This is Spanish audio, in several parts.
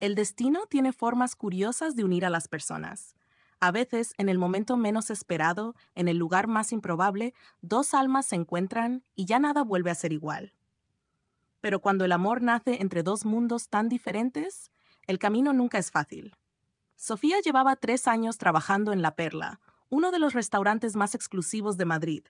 El destino tiene formas curiosas de unir a las personas. A veces, en el momento menos esperado, en el lugar más improbable, dos almas se encuentran y ya nada vuelve a ser igual. Pero cuando el amor nace entre dos mundos tan diferentes, el camino nunca es fácil. Sofía llevaba 3 años trabajando en La Perla, uno de los restaurantes más exclusivos de Madrid.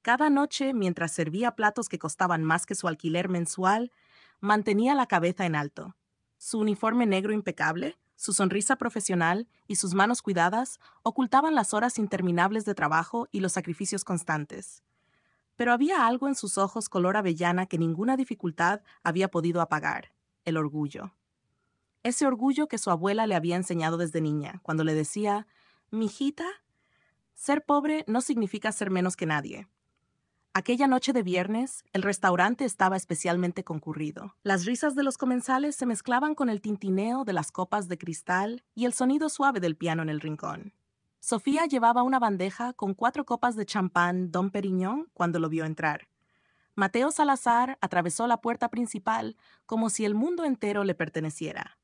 Cada noche, mientras servía platos que costaban más que su alquiler mensual, mantenía la cabeza en alto. Su uniforme negro impecable, su sonrisa profesional y sus manos cuidadas ocultaban las horas interminables de trabajo y los sacrificios constantes. Pero había algo en sus ojos color avellana que ninguna dificultad había podido apagar: el orgullo. Ese orgullo que su abuela le había enseñado desde niña, cuando le decía: «Mijita, ser pobre no significa ser menos que nadie». Aquella noche de viernes, el restaurante estaba especialmente concurrido. Las risas de los comensales se mezclaban con el tintineo de las copas de cristal y el sonido suave del piano en el rincón. Sofía llevaba una bandeja con 4 copas de champán Dom Perignon cuando lo vio entrar. Mateo Salazar atravesó la puerta principal como si el mundo entero le perteneciera.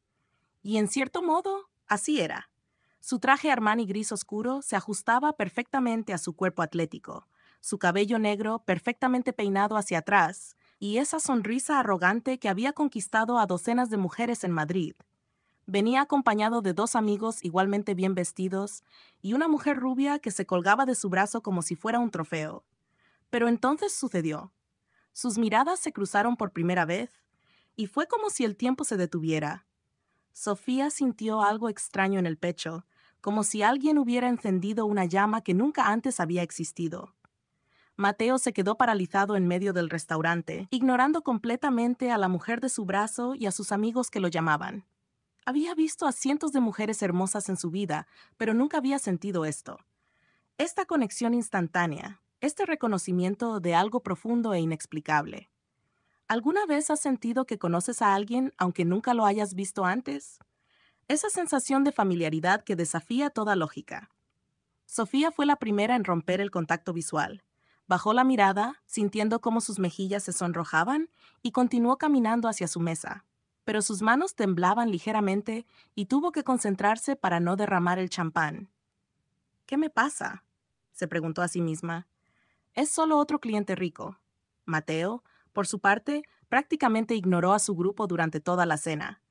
Y en cierto modo, así era. Su traje Armani gris oscuro se ajustaba perfectamente a su cuerpo atlético, su cabello negro perfectamente peinado hacia atrás, y esa sonrisa arrogante que había conquistado a docenas de mujeres en Madrid. Venía acompañado de 2 amigos igualmente bien vestidos y una mujer rubia que se colgaba de su brazo como si fuera un trofeo. Pero entonces sucedió. Sus miradas se cruzaron por primera vez, y fue como si el tiempo se detuviera. Sofía sintió algo extraño en el pecho, como si alguien hubiera encendido una llama que nunca antes había existido. Mateo se quedó paralizado en medio del restaurante, ignorando completamente a la mujer de su brazo y a sus amigos que lo llamaban. Había visto a cientos de mujeres hermosas en su vida, pero nunca había sentido esto. Esta conexión instantánea, este reconocimiento de algo profundo e inexplicable. ¿Alguna vez has sentido que conoces a alguien aunque nunca lo hayas visto antes? Esa sensación de familiaridad que desafía toda lógica. Sofía fue la primera en romper el contacto visual. Bajó la mirada, sintiendo cómo sus mejillas se sonrojaban, y continuó caminando hacia su mesa. Pero sus manos temblaban ligeramente y tuvo que concentrarse para no derramar el champán. ¿Qué me pasa?, se preguntó a sí misma. Es solo otro cliente rico. Mateo, por su parte, prácticamente ignoró a su grupo durante toda la cena.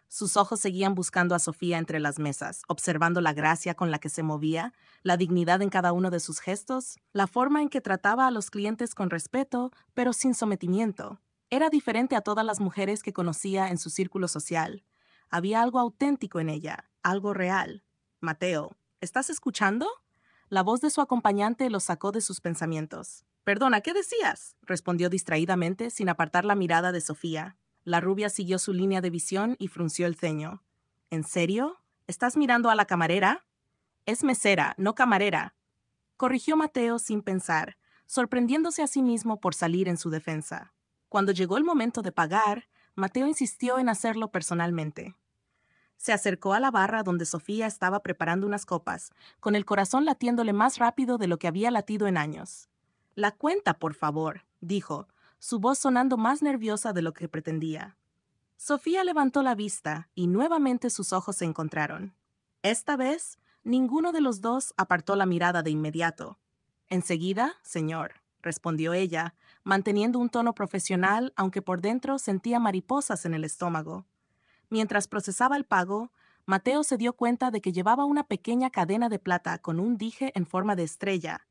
Sus ojos seguían buscando a Sofía entre las mesas, observando la gracia con la que se movía, la dignidad en cada uno de sus gestos, la forma en que trataba a los clientes con respeto, pero sin sometimiento. Era diferente a todas las mujeres que conocía en su círculo social. Había algo auténtico en ella, algo real. Mateo, ¿estás escuchando? La voz de su acompañante lo sacó de sus pensamientos. «Perdona, ¿qué decías?», respondió distraídamente, sin apartar la mirada de Sofía. La rubia siguió su línea de visión y frunció el ceño. «¿En serio? ¿Estás mirando a la camarera?» «Es mesera, no camarera», corrigió Mateo sin pensar, sorprendiéndose a sí mismo por salir en su defensa. Cuando llegó el momento de pagar, Mateo insistió en hacerlo personalmente. Se acercó a la barra donde Sofía estaba preparando unas copas, con el corazón latiéndole más rápido de lo que había latido en años. «La cuenta, por favor», dijo, su voz sonando más nerviosa de lo que pretendía. Sofía levantó la vista y nuevamente sus ojos se encontraron. Esta vez, ninguno de los dos apartó la mirada de inmediato. «Enseguida, señor», respondió ella, manteniendo un tono profesional, aunque por dentro sentía mariposas en el estómago. Mientras procesaba el pago, Mateo se dio cuenta de que llevaba una pequeña cadena de plata con un dije en forma de estrella.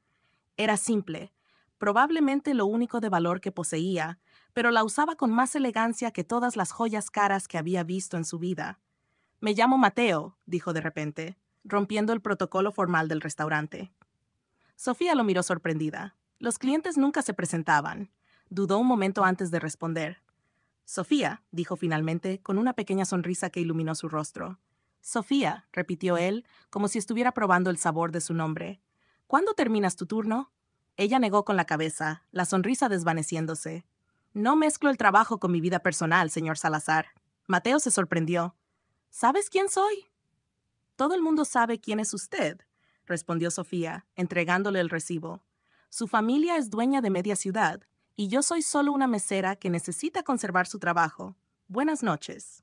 Era simple, probablemente lo único de valor que poseía, pero la usaba con más elegancia que todas las joyas caras que había visto en su vida. «Me llamo Mateo», dijo de repente, rompiendo el protocolo formal del restaurante. Sofía lo miró sorprendida. Los clientes nunca se presentaban. Dudó un momento antes de responder. «Sofía», dijo finalmente, con una pequeña sonrisa que iluminó su rostro. «Sofía», repitió él, como si estuviera probando el sabor de su nombre. «¿Cuándo terminas tu turno?» Ella negó con la cabeza, la sonrisa desvaneciéndose. «No mezclo el trabajo con mi vida personal, señor Salazar». Mateo se sorprendió. «¿Sabes quién soy?» «Todo el mundo sabe quién es usted», respondió Sofía, entregándole el recibo. «Su familia es dueña de media ciudad, y yo soy solo una mesera que necesita conservar su trabajo. Buenas noches».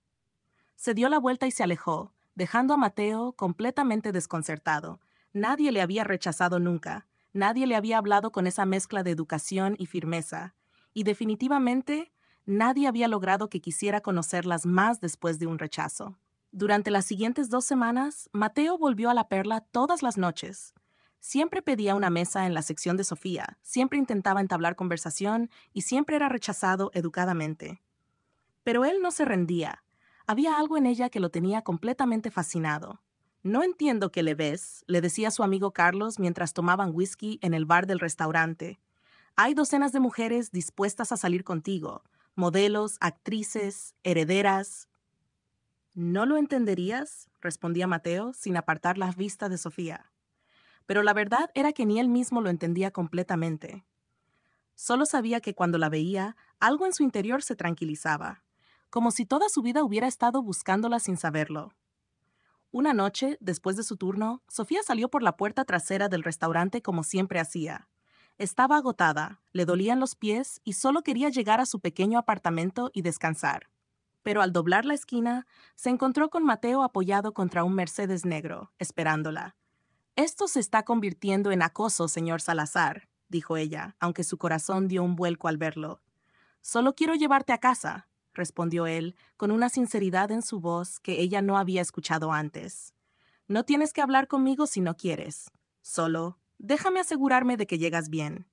Se dio la vuelta y se alejó, dejando a Mateo completamente desconcertado. Nadie le había rechazado nunca, nadie le había hablado con esa mezcla de educación y firmeza, y definitivamente nadie había logrado que quisiera conocerlas más después de un rechazo. Durante las siguientes 2 semanas, Mateo volvió a la Perla todas las noches. Siempre pedía una mesa en la sección de Sofía, siempre intentaba entablar conversación y siempre era rechazado educadamente. Pero él no se rendía. Había algo en ella que lo tenía completamente fascinado. No entiendo qué le ves, le decía su amigo Carlos mientras tomaban whisky en el bar del restaurante. Hay docenas de mujeres dispuestas a salir contigo, modelos, actrices, herederas. ¿No lo entenderías?, respondía Mateo, sin apartar la vista de Sofía. Pero la verdad era que ni él mismo lo entendía completamente. Solo sabía que cuando la veía, algo en su interior se tranquilizaba, como si toda su vida hubiera estado buscándola sin saberlo. Una noche, después de su turno, Sofía salió por la puerta trasera del restaurante como siempre hacía. Estaba agotada, le dolían los pies y solo quería llegar a su pequeño apartamento y descansar. Pero al doblar la esquina, se encontró con Mateo apoyado contra un Mercedes negro, esperándola. «Esto se está convirtiendo en acoso, señor Salazar», dijo ella, aunque su corazón dio un vuelco al verlo. «Solo quiero llevarte a casa», respondió él, con una sinceridad en su voz que ella no había escuchado antes. «No tienes que hablar conmigo si no quieres. Solo, déjame asegurarme de que llegas bien».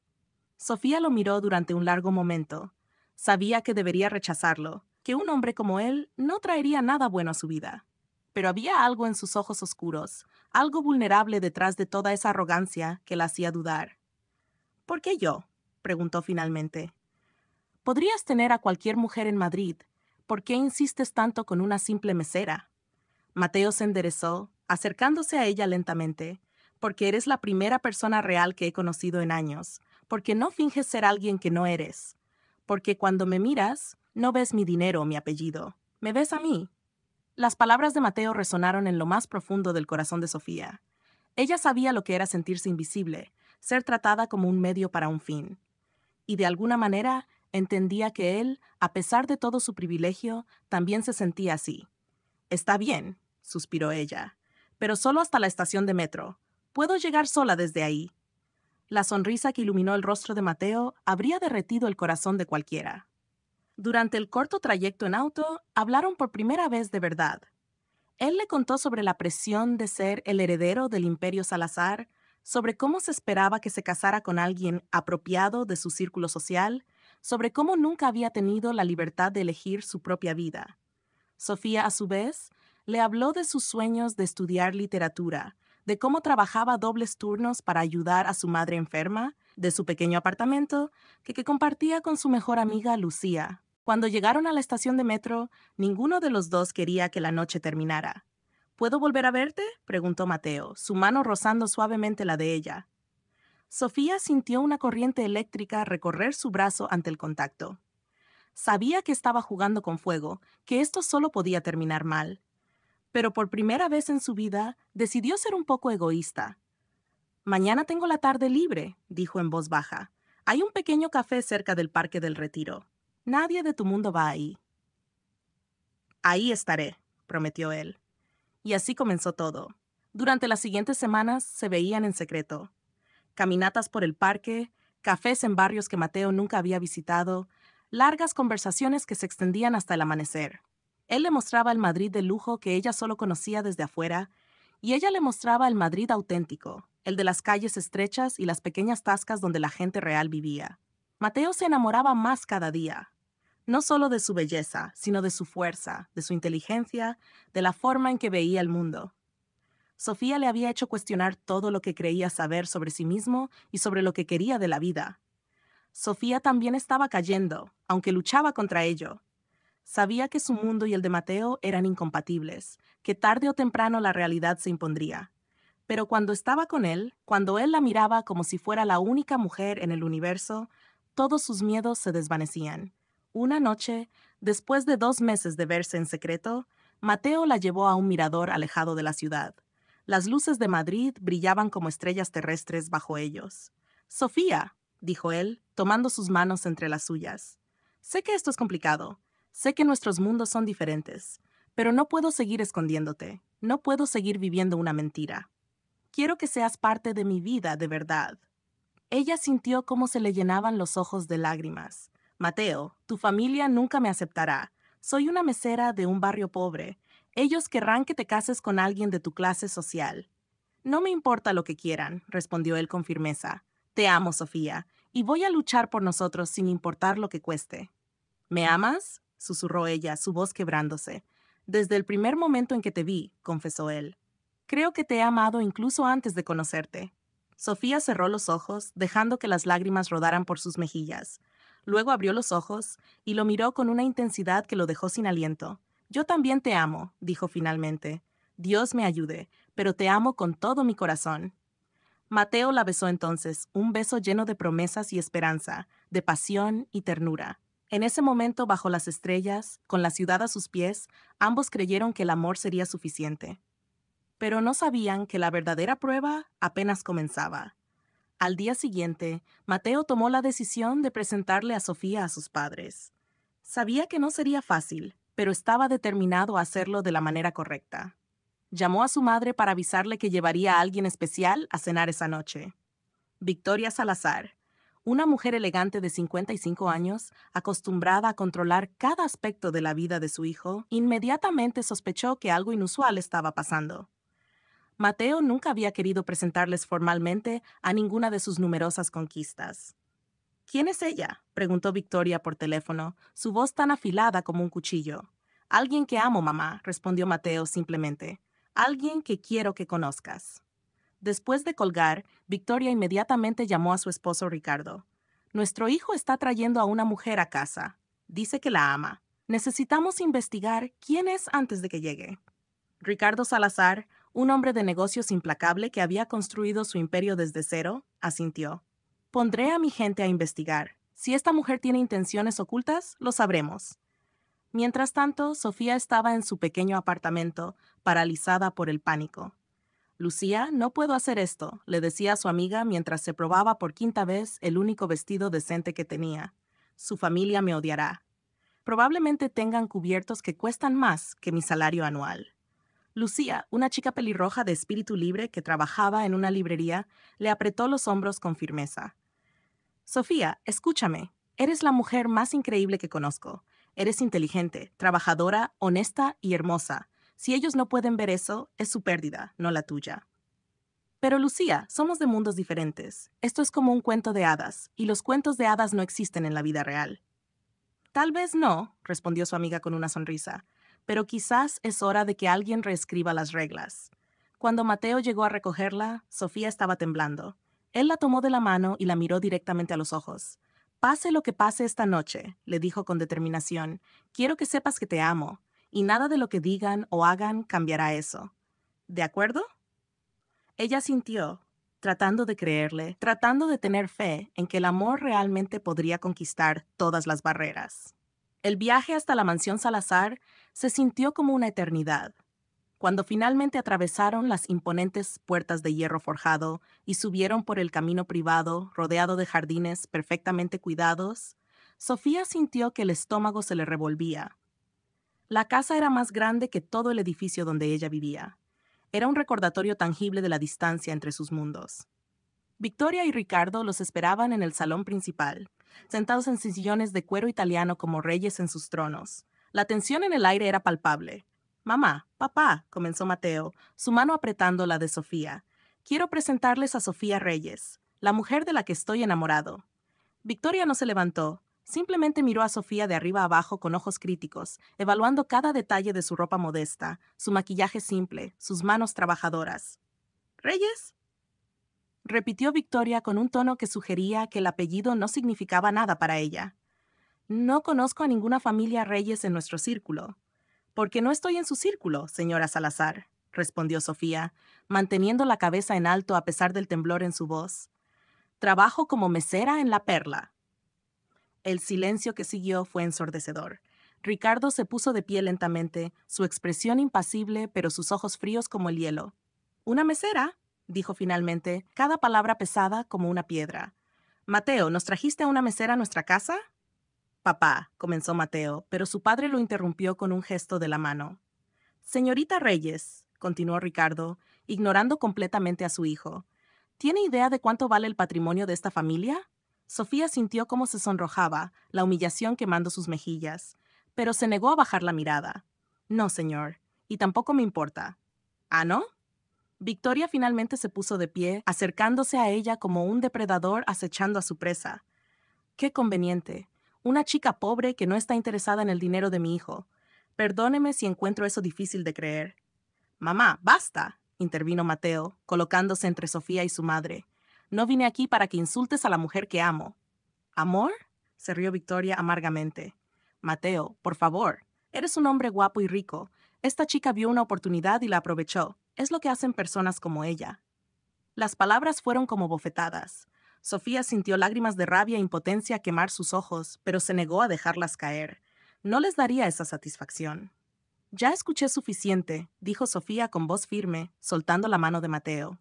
Sofía lo miró durante un largo momento. Sabía que debería rechazarlo, que un hombre como él no traería nada bueno a su vida. Pero había algo en sus ojos oscuros, algo vulnerable detrás de toda esa arrogancia que la hacía dudar. «¿Por qué yo?», preguntó finalmente. «Podrías tener a cualquier mujer en Madrid. ¿Por qué insistes tanto con una simple mesera?» Mateo se enderezó, acercándose a ella lentamente. «Porque eres la primera persona real que he conocido en años. Porque no finges ser alguien que no eres. Porque cuando me miras, no ves mi dinero o mi apellido. Me ves a mí». Las palabras de Mateo resonaron en lo más profundo del corazón de Sofía. Ella sabía lo que era sentirse invisible, ser tratada como un medio para un fin. Y de alguna manera entendía que él, a pesar de todo su privilegio, también se sentía así. «Está bien», suspiró ella, «pero solo hasta la estación de metro. Puedo llegar sola desde ahí». La sonrisa que iluminó el rostro de Mateo habría derretido el corazón de cualquiera. Durante el corto trayecto en auto, hablaron por primera vez de verdad. Él le contó sobre la presión de ser el heredero del Imperio Salazar, sobre cómo se esperaba que se casara con alguien apropiado de su círculo social, sobre cómo nunca había tenido la libertad de elegir su propia vida. Sofía, a su vez, le habló de sus sueños de estudiar literatura, de cómo trabajaba dobles turnos para ayudar a su madre enferma, de su pequeño apartamento que compartía con su mejor amiga Lucía. Cuando llegaron a la estación de metro, ninguno de los dos quería que la noche terminara. «¿Puedo volver a verte?», preguntó Mateo, su mano rozando suavemente la de ella. Sofía sintió una corriente eléctrica recorrer su brazo ante el contacto. Sabía que estaba jugando con fuego, que esto solo podía terminar mal. Pero por primera vez en su vida, decidió ser un poco egoísta. «Mañana tengo la tarde libre», dijo en voz baja. «Hay un pequeño café cerca del Parque del Retiro. Nadie de tu mundo va ahí». «Ahí estaré», prometió él. Y así comenzó todo. Durante las siguientes semanas se veían en secreto. Caminatas por el parque, cafés en barrios que Mateo nunca había visitado, largas conversaciones que se extendían hasta el amanecer. Él le mostraba el Madrid de lujo que ella solo conocía desde afuera, y ella le mostraba el Madrid auténtico, el de las calles estrechas y las pequeñas tascas donde la gente real vivía. Mateo se enamoraba más cada día, no solo de su belleza, sino de su fuerza, de su inteligencia, de la forma en que veía el mundo. Sofía le había hecho cuestionar todo lo que creía saber sobre sí mismo y sobre lo que quería de la vida. Sofía también estaba cayendo, aunque luchaba contra ello. Sabía que su mundo y el de Mateo eran incompatibles, que tarde o temprano la realidad se impondría. Pero cuando estaba con él, cuando él la miraba como si fuera la única mujer en el universo, todos sus miedos se desvanecían. Una noche, después de 2 meses de verse en secreto, Mateo la llevó a un mirador alejado de la ciudad. Las luces de Madrid brillaban como estrellas terrestres bajo ellos. «Sofía», dijo él, tomando sus manos entre las suyas. «Sé que esto es complicado. Sé que nuestros mundos son diferentes. Pero no puedo seguir escondiéndote. No puedo seguir viviendo una mentira. Quiero que seas parte de mi vida de verdad. Ella sintió cómo se le llenaban los ojos de lágrimas. Mateo, tu familia nunca me aceptará. Soy una mesera de un barrio pobre. Ellos querrán que te cases con alguien de tu clase social. No me importa lo que quieran, respondió él con firmeza. Te amo, Sofía, y voy a luchar por nosotros sin importar lo que cueste. ¿Me amas?, susurró ella, su voz quebrándose. Desde el primer momento en que te vi, confesó él. Creo que te he amado incluso antes de conocerte. Sofía cerró los ojos, dejando que las lágrimas rodaran por sus mejillas. Luego abrió los ojos y lo miró con una intensidad que lo dejó sin aliento. Yo también te amo, dijo finalmente. Dios me ayude, pero te amo con todo mi corazón. Mateo la besó entonces, un beso lleno de promesas y esperanza, de pasión y ternura. En ese momento, bajo las estrellas, con la ciudad a sus pies, ambos creyeron que el amor sería suficiente. Pero no sabían que la verdadera prueba apenas comenzaba. Al día siguiente, Mateo tomó la decisión de presentarle a Sofía a sus padres. Sabía que no sería fácil, pero estaba determinado a hacerlo de la manera correcta. Llamó a su madre para avisarle que llevaría a alguien especial a cenar esa noche. Victoria Salazar, una mujer elegante de 55 años, acostumbrada a controlar cada aspecto de la vida de su hijo, inmediatamente sospechó que algo inusual estaba pasando. Mateo nunca había querido presentarles formalmente a ninguna de sus numerosas conquistas. ¿Quién es ella?, preguntó Victoria por teléfono, su voz tan afilada como un cuchillo. Alguien que amo, mamá, respondió Mateo simplemente. Alguien que quiero que conozcas. Después de colgar, Victoria inmediatamente llamó a su esposo Ricardo. Nuestro hijo está trayendo a una mujer a casa. Dice que la ama. Necesitamos investigar quién es antes de que llegue. Ricardo Salazar, un hombre de negocios implacable que había construido su imperio desde cero, asintió. Pondré a mi gente a investigar. Si esta mujer tiene intenciones ocultas, lo sabremos. Mientras tanto, Sofía estaba en su pequeño apartamento, paralizada por el pánico. Lucía, no puedo hacer esto, le decía a su amiga mientras se probaba por quinta vez el único vestido decente que tenía. Su familia me odiará. Probablemente tengan cubiertos que cuestan más que mi salario anual. Lucía, una chica pelirroja de espíritu libre que trabajaba en una librería, le apretó los hombros con firmeza. Sofía, escúchame. Eres la mujer más increíble que conozco. Eres inteligente, trabajadora, honesta y hermosa. Si ellos no pueden ver eso, es su pérdida, no la tuya. Pero Lucía, somos de mundos diferentes. Esto es como un cuento de hadas, y los cuentos de hadas no existen en la vida real. Tal vez no, respondió su amiga con una sonrisa, pero quizás es hora de que alguien reescriba las reglas. Cuando Mateo llegó a recogerla, Sofía estaba temblando. Él la tomó de la mano y la miró directamente a los ojos. Pase lo que pase esta noche, le dijo con determinación, quiero que sepas que te amo, y nada de lo que digan o hagan cambiará eso. ¿De acuerdo? Ella sintió, tratando de creerle, tratando de tener fe en que el amor realmente podría conquistar todas las barreras. El viaje hasta la mansión Salazar se sintió como una eternidad. Cuando finalmente atravesaron las imponentes puertas de hierro forjado y subieron por el camino privado, rodeado de jardines perfectamente cuidados, Sofía sintió que el estómago se le revolvía. La casa era más grande que todo el edificio donde ella vivía. Era un recordatorio tangible de la distancia entre sus mundos. Victoria y Ricardo los esperaban en el salón principal, sentados en sillones de cuero italiano como reyes en sus tronos. La tensión en el aire era palpable. Mamá, papá, comenzó Mateo, su mano apretando la de Sofía. Quiero presentarles a Sofía Reyes, la mujer de la que estoy enamorado. Victoria no se levantó, simplemente miró a Sofía de arriba abajo con ojos críticos, evaluando cada detalle de su ropa modesta, su maquillaje simple, sus manos trabajadoras. ¿Reyes? Repitió Victoria con un tono que sugería que el apellido no significaba nada para ella. No conozco a ninguna familia Reyes en nuestro círculo. Porque no estoy en su círculo, señora Salazar, respondió Sofía, manteniendo la cabeza en alto a pesar del temblor en su voz. Trabajo como mesera en La Perla. El silencio que siguió fue ensordecedor. Ricardo se puso de pie lentamente, su expresión impasible, pero sus ojos fríos como el hielo. ¿Una mesera?, dijo finalmente, cada palabra pesada como una piedra. Mateo, ¿nos trajiste a una mesera a nuestra casa? Papá, comenzó Mateo, pero su padre lo interrumpió con un gesto de la mano. Señorita Reyes, continuó Ricardo, ignorando completamente a su hijo, ¿tiene idea de cuánto vale el patrimonio de esta familia? Sofía sintió cómo se sonrojaba, la humillación quemando sus mejillas, pero se negó a bajar la mirada. No, señor, y tampoco me importa. ¿Ah, no? Victoria finalmente se puso de pie, acercándose a ella como un depredador acechando a su presa. Qué conveniente. Una chica pobre que no está interesada en el dinero de mi hijo. Perdóneme si encuentro eso difícil de creer. Mamá, basta, intervino Mateo, colocándose entre Sofía y su madre. No vine aquí para que insultes a la mujer que amo. ¿Amor? Se rió Victoria amargamente. Mateo, por favor. Eres un hombre guapo y rico. Esta chica vio una oportunidad y la aprovechó. Es lo que hacen personas como ella. Las palabras fueron como bofetadas. Sofía sintió lágrimas de rabia e impotencia quemar sus ojos, pero se negó a dejarlas caer. No les daría esa satisfacción. Ya escuché suficiente, dijo Sofía con voz firme, soltando la mano de Mateo.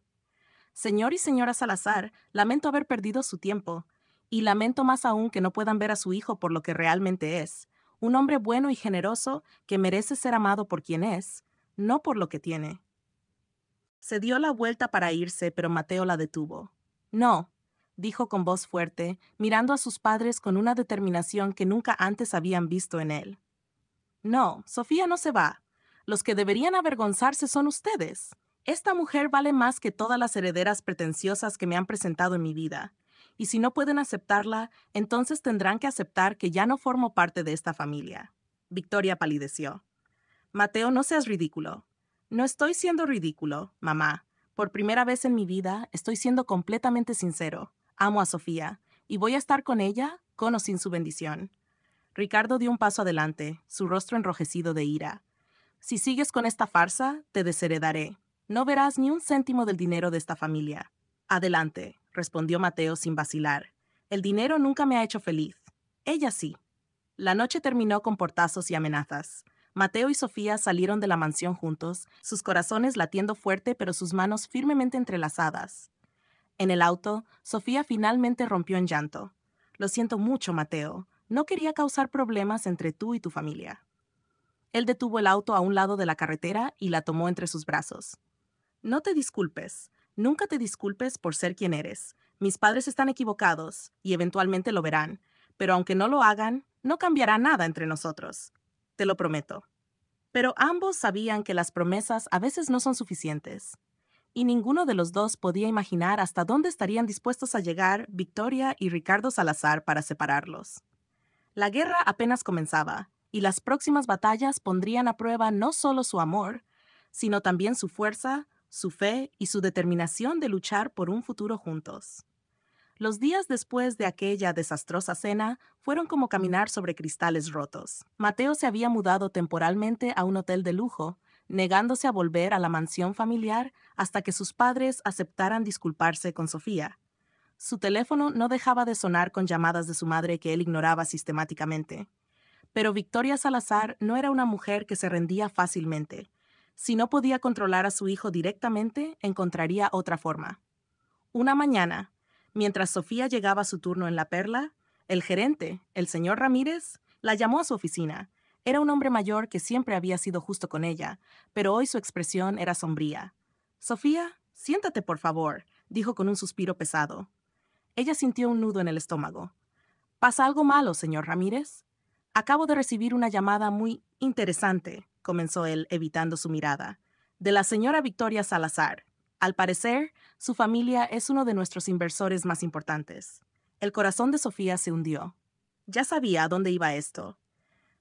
Señor y señora Salazar, lamento haber perdido su tiempo, y lamento más aún que no puedan ver a su hijo por lo que realmente es, un hombre bueno y generoso que merece ser amado por quien es, no por lo que tiene. Se dio la vuelta para irse, pero Mateo la detuvo. No, dijo con voz fuerte, mirando a sus padres con una determinación que nunca antes habían visto en él. No, Sofía no se va. Los que deberían avergonzarse son ustedes. Esta mujer vale más que todas las herederas pretenciosas que me han presentado en mi vida. Y si no pueden aceptarla, entonces tendrán que aceptar que ya no formo parte de esta familia. Victoria palideció. Mateo, no seas ridículo. No estoy siendo ridículo, mamá. Por primera vez en mi vida estoy siendo completamente sincero. Amo a Sofía, y voy a estar con ella, con o sin su bendición. Ricardo dio un paso adelante, su rostro enrojecido de ira. Si sigues con esta farsa, te desheredaré. No verás ni un céntimo del dinero de esta familia. Adelante, respondió Mateo sin vacilar. El dinero nunca me ha hecho feliz. Ella sí. La noche terminó con portazos y amenazas. Mateo y Sofía salieron de la mansión juntos, sus corazones latiendo fuerte pero sus manos firmemente entrelazadas. En el auto, Sofía finalmente rompió en llanto. Lo siento mucho, Mateo. No quería causar problemas entre tú y tu familia. Él detuvo el auto a un lado de la carretera y la tomó entre sus brazos. No te disculpes. Nunca te disculpes por ser quien eres. Mis padres están equivocados, y eventualmente lo verán, pero aunque no lo hagan, no cambiará nada entre nosotros. Te lo prometo. Pero ambos sabían que las promesas a veces no son suficientes, y ninguno de los dos podía imaginar hasta dónde estarían dispuestos a llegar Victoria y Ricardo Salazar para separarlos. La guerra apenas comenzaba, y las próximas batallas pondrían a prueba no solo su amor, sino también su fuerza, su fe y su determinación de luchar por un futuro juntos. Los días después de aquella desastrosa cena fueron como caminar sobre cristales rotos. Mateo se había mudado temporalmente a un hotel de lujo, negándose a volver a la mansión familiar hasta que sus padres aceptaran disculparse con Sofía. Su teléfono no dejaba de sonar con llamadas de su madre que él ignoraba sistemáticamente. Pero Victoria Salazar no era una mujer que se rendía fácilmente. Si no podía controlar a su hijo directamente, encontraría otra forma. Una mañana, mientras Sofía llegaba a su turno en La Perla, el gerente, el señor Ramírez, la llamó a su oficina. Era un hombre mayor que siempre había sido justo con ella, pero hoy su expresión era sombría. Sofía, siéntate, por favor, dijo con un suspiro pesado. Ella sintió un nudo en el estómago. ¿Pasa algo malo, señor Ramírez? Acabo de recibir una llamada muy interesante, comenzó él, evitando su mirada, de la señora Victoria Salazar. Al parecer, su familia es uno de nuestros inversores más importantes. El corazón de Sofía se hundió. Ya sabía a dónde iba esto.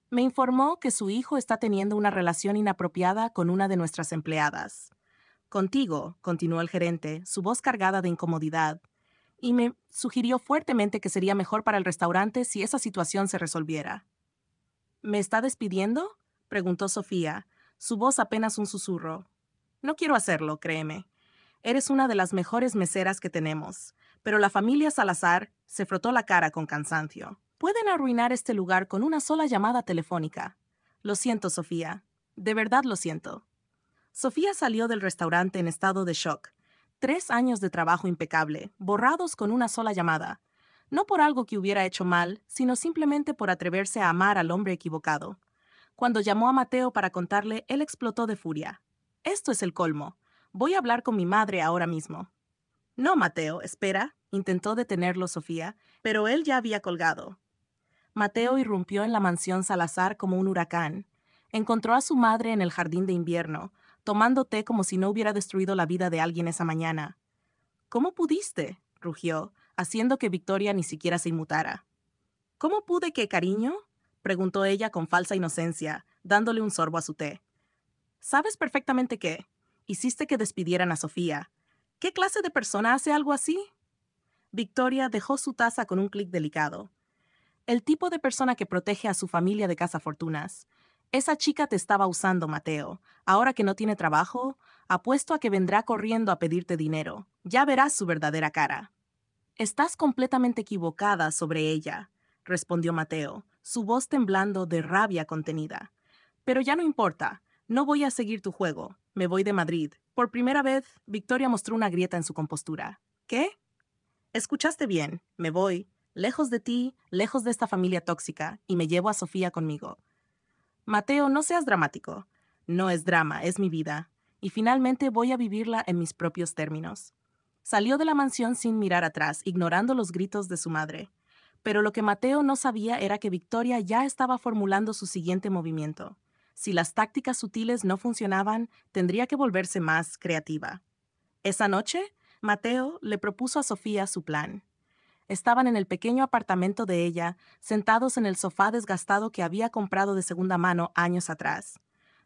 Me informó que su hijo está teniendo una relación inapropiada con una de nuestras empleadas. Contigo, continuó el gerente, su voz cargada de incomodidad, y me sugirió fuertemente que sería mejor para el restaurante si esa situación se resolviera. ¿Me está despidiendo?, preguntó Sofía, su voz apenas un susurro. No quiero hacerlo, créeme. Eres una de las mejores meseras que tenemos, pero la familia Salazar se frotó la cara con cansancio. Pueden arruinar este lugar con una sola llamada telefónica. Lo siento, Sofía. De verdad lo siento. Sofía salió del restaurante en estado de shock. 3 años de trabajo impecable, borrados con una sola llamada. No por algo que hubiera hecho mal, sino simplemente por atreverse a amar al hombre equivocado. Cuando llamó a Mateo para contarle, él explotó de furia. Esto es el colmo. Voy a hablar con mi madre ahora mismo. No, Mateo, espera, intentó detenerlo Sofía, pero él ya había colgado. Mateo irrumpió en la mansión Salazar como un huracán. Encontró a su madre en el jardín de invierno, tomando té como si no hubiera destruido la vida de alguien esa mañana. ¿Cómo pudiste?, rugió, haciendo que Victoria ni siquiera se inmutara. ¿Cómo pude qué, cariño?, preguntó ella con falsa inocencia, dándole un sorbo a su té. Sabes perfectamente que hiciste que despidieran a Sofía. ¿Qué clase de persona hace algo así? Victoria dejó su taza con un clic delicado. El tipo de persona que protege a su familia de cazafortunas. Esa chica te estaba usando, Mateo. Ahora que no tiene trabajo, apuesto a que vendrá corriendo a pedirte dinero. Ya verás su verdadera cara. Estás completamente equivocada sobre ella, respondió Mateo, su voz temblando de rabia contenida. Pero ya no importa. No voy a seguir tu juego. Me voy de Madrid. Por primera vez, Victoria mostró una grieta en su compostura. ¿Qué? Escuchaste bien. Me voy. Lejos de ti, lejos de esta familia tóxica, y me llevo a Sofía conmigo. Mateo, no seas dramático. No es drama, es mi vida. Y finalmente voy a vivirla en mis propios términos. Salió de la mansión sin mirar atrás, ignorando los gritos de su madre. Pero lo que Mateo no sabía era que Victoria ya estaba formulando su siguiente movimiento. Si las tácticas sutiles no funcionaban, tendría que volverse más creativa. Esa noche, Mateo le propuso a Sofía su plan. Estaban en el pequeño apartamento de ella, sentados en el sofá desgastado que había comprado de segunda mano años atrás.